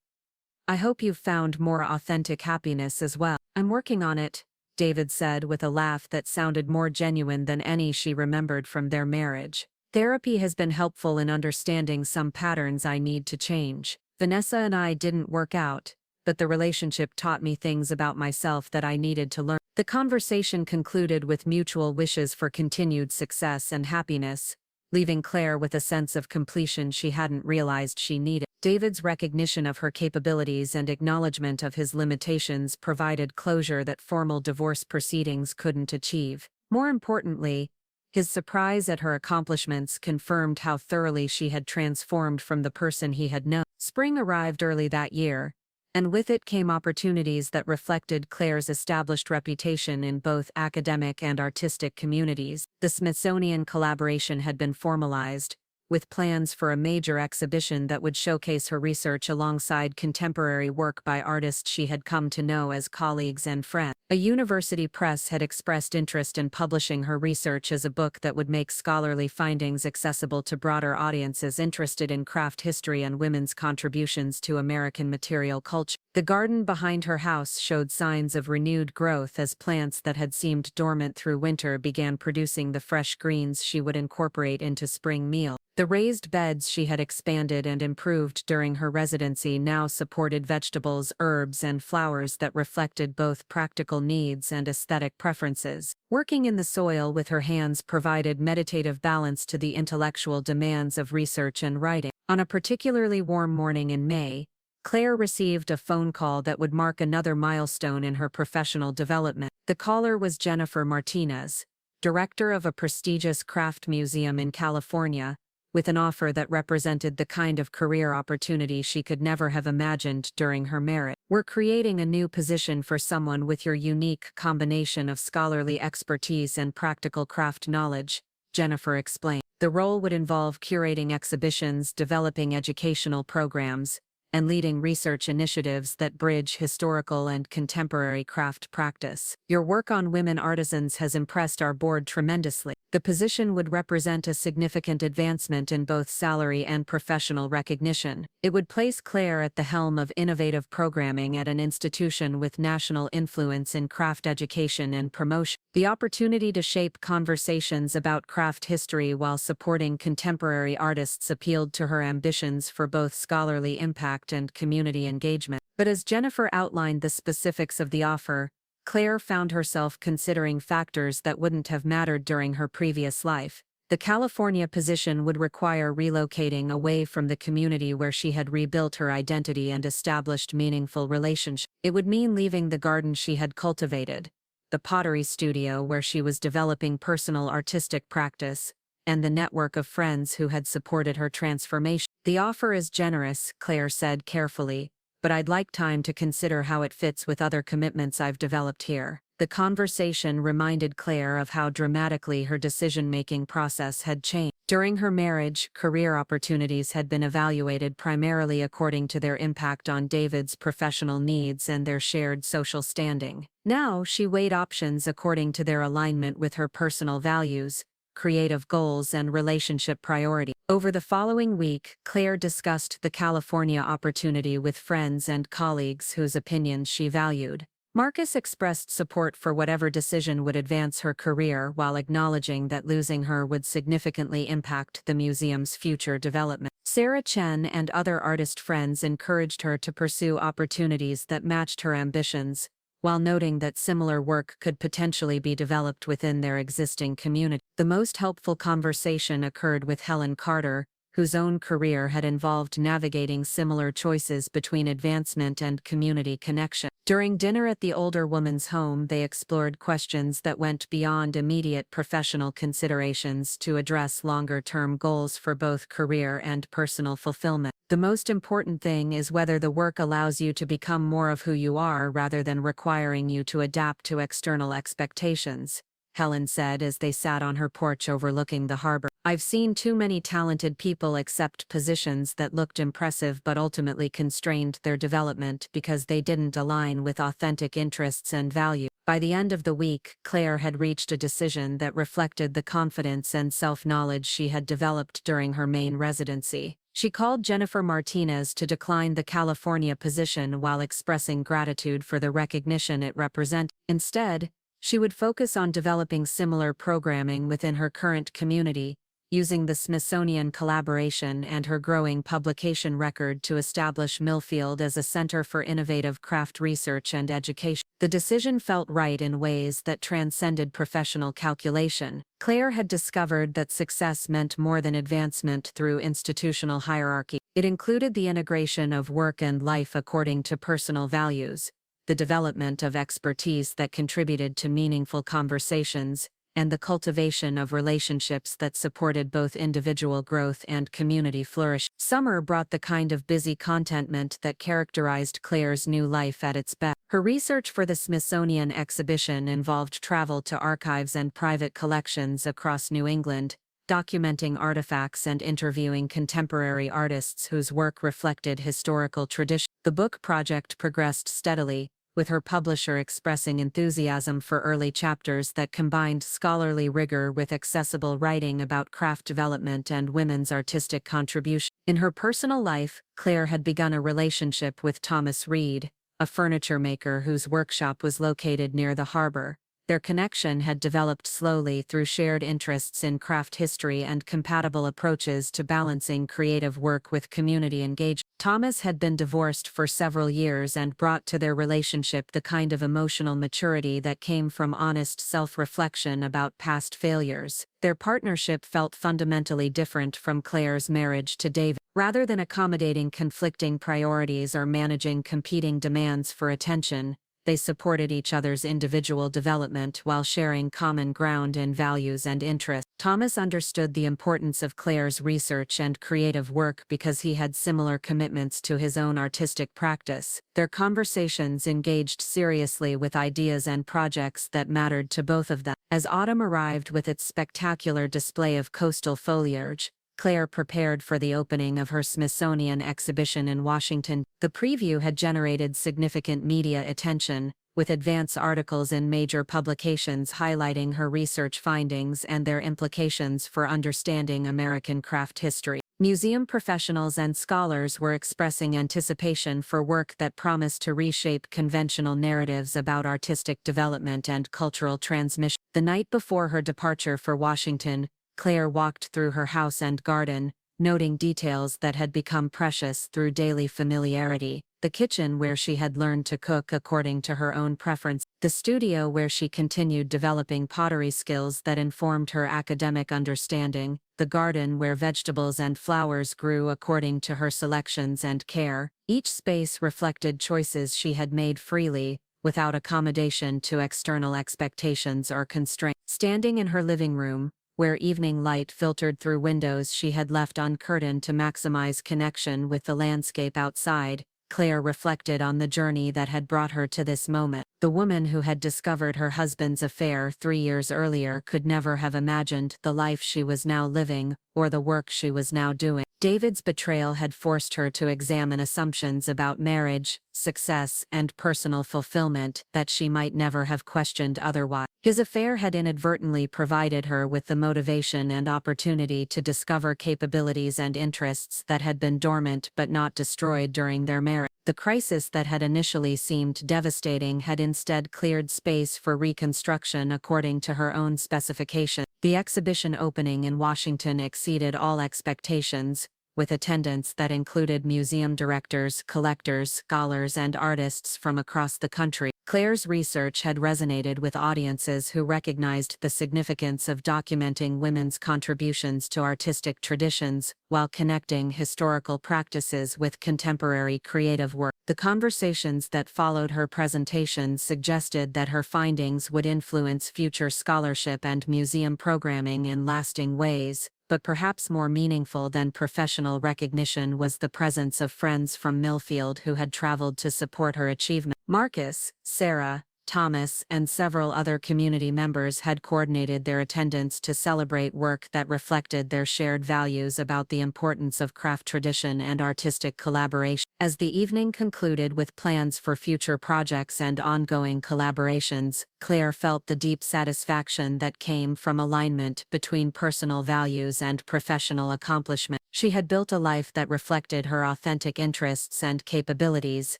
I hope you've found more authentic happiness as well." "I'm working on it," David said with a laugh that sounded more genuine than any she remembered from their marriage. "Therapy has been helpful in understanding some patterns I need to change. Vanessa and I didn't work out, but the relationship taught me things about myself that I needed to learn." The conversation concluded with mutual wishes for continued success and happiness, leaving Claire with a sense of completion she hadn't realized she needed. David's recognition of her capabilities and acknowledgement of his limitations provided closure that formal divorce proceedings couldn't achieve. More importantly, his surprise at her accomplishments confirmed how thoroughly she had transformed from the person he had known. Spring arrived early that year, and with it came opportunities that reflected Claire's established reputation in both academic and artistic communities. The Smithsonian collaboration had been formalized, with plans for a major exhibition that would showcase her research alongside contemporary work by artists she had come to know as colleagues and friends. A university press had expressed interest in publishing her research as a book that would make scholarly findings accessible to broader audiences interested in craft history and women's contributions to American material culture. The garden behind her house showed signs of renewed growth as plants that had seemed dormant through winter began producing the fresh greens she would incorporate into spring meals. The raised beds she had expanded and improved during her residency now supported vegetables, herbs, and flowers that reflected both practical needs and aesthetic preferences. Working in the soil with her hands provided meditative balance to the intellectual demands of research and writing. On a particularly warm morning in May, Claire received a phone call that would mark another milestone in her professional development. The caller was Jennifer Martinez, director of a prestigious craft museum in California, with an offer that represented the kind of career opportunity she could never have imagined during her Marriott. "We're creating a new position for someone with your unique combination of scholarly expertise and practical craft knowledge," Jennifer explained. The role would involve curating exhibitions, developing educational programs, and leading research initiatives that bridge historical and contemporary craft practice. "Your work on women artisans has impressed our board tremendously." The position would represent a significant advancement in both salary and professional recognition. It would place Claire at the helm of innovative programming at an institution with national influence in craft education and promotion. The opportunity to shape conversations about craft history while supporting contemporary artists appealed to her ambitions for both scholarly impact and community engagement. But as Jennifer outlined the specifics of the offer, Claire found herself considering factors that wouldn't have mattered during her previous life. The California position would require relocating away from the community where she had rebuilt her identity and established meaningful relationships. It would mean leaving the garden she had cultivated, the pottery studio where she was developing personal artistic practice, and the network of friends who had supported her transformation. "The offer is generous," Claire said carefully, "but I'd like time to consider how it fits with other commitments I've developed here." The conversation reminded Claire of how dramatically her decision-making process had changed. During her marriage, career opportunities had been evaluated primarily according to their impact on David's professional needs and their shared social standing. Now, she weighed options according to their alignment with her personal values, creative goals, and relationship priorities. Over the following week, Claire discussed the California opportunity with friends and colleagues whose opinions she valued. Marcus expressed support for whatever decision would advance her career while acknowledging that losing her would significantly impact the museum's future development. Sarah Chen and other artist friends encouraged her to pursue opportunities that matched her ambitions, while noting that similar work could potentially be developed within their existing community. The most helpful conversation occurred with Helen Carter, whose own career had involved navigating similar choices between advancement and community connection. During dinner at the older woman's home, they explored questions that went beyond immediate professional considerations to address longer-term goals for both career and personal fulfillment. "The most important thing is whether the work allows you to become more of who you are rather than requiring you to adapt to external expectations," Helen said as they sat on her porch overlooking the harbor. "I've seen too many talented people accept positions that looked impressive but ultimately constrained their development because they didn't align with authentic interests and values." By the end of the week, Claire had reached a decision that reflected the confidence and self-knowledge she had developed during her Maine residency. She called Jennifer Martinez to decline the California position while expressing gratitude for the recognition it represented. Instead, she would focus on developing similar programming within her current community, using the Smithsonian collaboration and her growing publication record to establish Millfield as a center for innovative craft research and education. The decision felt right in ways that transcended professional calculation. Claire had discovered that success meant more than advancement through institutional hierarchy. It included the integration of work and life according to personal values, the development of expertise that contributed to meaningful conversations, and the cultivation of relationships that supported both individual growth and community flourish. Summer brought the kind of busy contentment that characterized Claire's new life at its best. Her research for the Smithsonian exhibition involved travel to archives and private collections across New England, documenting artifacts and interviewing contemporary artists whose work reflected historical tradition. The book project progressed steadily, with her publisher expressing enthusiasm for early chapters that combined scholarly rigor with accessible writing about craft development and women's artistic contribution. In her personal life, Claire had begun a relationship with Thomas Reed, a furniture maker whose workshop was located near the harbor. Their connection had developed slowly through shared interests in craft history and compatible approaches to balancing creative work with community engagement. Thomas had been divorced for several years and brought to their relationship the kind of emotional maturity that came from honest self-reflection about past failures. Their partnership felt fundamentally different from Claire's marriage to David. Rather than accommodating conflicting priorities or managing competing demands for attention, they supported each other's individual development while sharing common ground in values and interests. Thomas understood the importance of Claire's research and creative work because he had similar commitments to his own artistic practice. Their conversations engaged seriously with ideas and projects that mattered to both of them. As autumn arrived with its spectacular display of coastal foliage, Claire prepared for the opening of her Smithsonian exhibition in Washington. The preview had generated significant media attention, with advance articles in major publications highlighting her research findings and their implications for understanding American craft history. Museum professionals and scholars were expressing anticipation for work that promised to reshape conventional narratives about artistic development and cultural transmission. The night before her departure for Washington, Claire walked through her house and garden, noting details that had become precious through daily familiarity. The kitchen where she had learned to cook according to her own preference, the studio where she continued developing pottery skills that informed her academic understanding, the garden where vegetables and flowers grew according to her selections and care. Each space reflected choices she had made freely, without accommodation to external expectations or constraints. Standing in her living room, where evening light filtered through windows she had left uncurtained to maximize connection with the landscape outside, Claire reflected on the journey that had brought her to this moment. The woman who had discovered her husband's affair 3 years earlier could never have imagined the life she was now living, or the work she was now doing. David's betrayal had forced her to examine assumptions about marriage, success, and personal fulfillment that she might never have questioned otherwise. His affair had inadvertently provided her with the motivation and opportunity to discover capabilities and interests that had been dormant but not destroyed during their marriage. The crisis that had initially seemed devastating had instead cleared space for reconstruction according to her own specifications. The exhibition opening in Washington exceeded all expectations, with attendance that included museum directors, collectors, scholars, and artists from across the country. Claire's research had resonated with audiences who recognized the significance of documenting women's contributions to artistic traditions, while connecting historical practices with contemporary creative work. The conversations that followed her presentation suggested that her findings would influence future scholarship and museum programming in lasting ways. But perhaps more meaningful than professional recognition was the presence of friends from Millfield who had traveled to support her achievement. Marcus, Sarah, Thomas, and several other community members had coordinated their attendance to celebrate work that reflected their shared values about the importance of craft tradition and artistic collaboration. As the evening concluded with plans for future projects and ongoing collaborations, Claire felt the deep satisfaction that came from alignment between personal values and professional accomplishment. She had built a life that reflected her authentic interests and capabilities,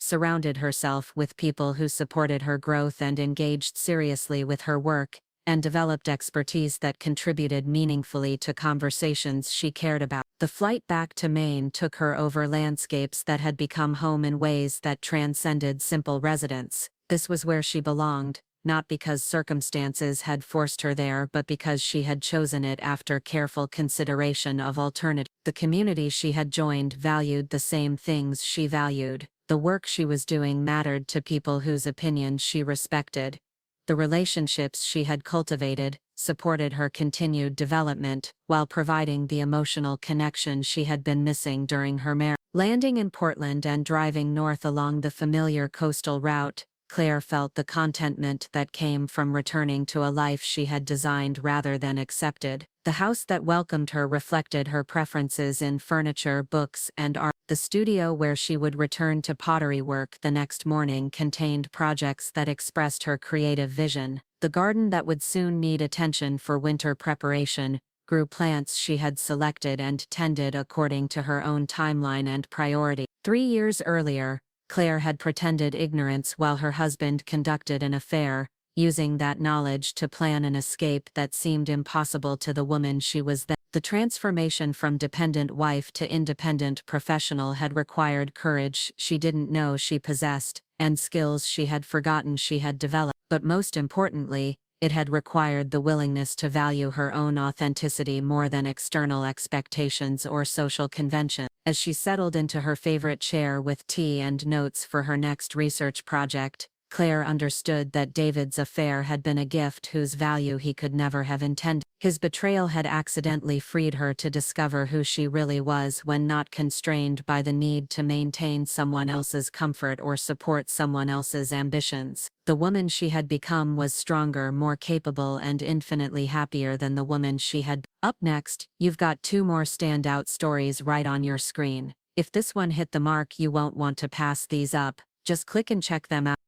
surrounded herself with people who supported her growth and engaged seriously with her work, and developed expertise that contributed meaningfully to conversations she cared about. The flight back to Maine took her over landscapes that had become home in ways that transcended simple residence. This was where she belonged, not because circumstances had forced her there but because she had chosen it after careful consideration of alternatives. The community she had joined valued the same things she valued. The work she was doing mattered to people whose opinions she respected. The relationships she had cultivated supported her continued development while providing the emotional connection she had been missing during her marriage. Landing in Portland and driving north along the familiar coastal route, Claire felt the contentment that came from returning to a life she had designed rather than accepted. The house that welcomed her reflected her preferences in furniture, books, and art. The studio where she would return to pottery work the next morning contained projects that expressed her creative vision. The garden that would soon need attention for winter preparation grew plants she had selected and tended according to her own timeline and priority. 3 years earlier, Claire had pretended ignorance while her husband conducted an affair, using that knowledge to plan an escape that seemed impossible to the woman she was then. The transformation from dependent wife to independent professional had required courage she didn't know she possessed, and skills she had forgotten she had developed. But most importantly, it had required the willingness to value her own authenticity more than external expectations or social convention. As she settled into her favorite chair with tea and notes for her next research project, Claire understood that David's affair had been a gift whose value he could never have intended. His betrayal had accidentally freed her to discover who she really was when not constrained by the need to maintain someone else's comfort or support someone else's ambitions. The woman she had become was stronger, more capable, and infinitely happier than the woman she had. Up next, you've got 2 more standout stories right on your screen. If this one hit the mark, you won't want to pass these up. Just click and check them out.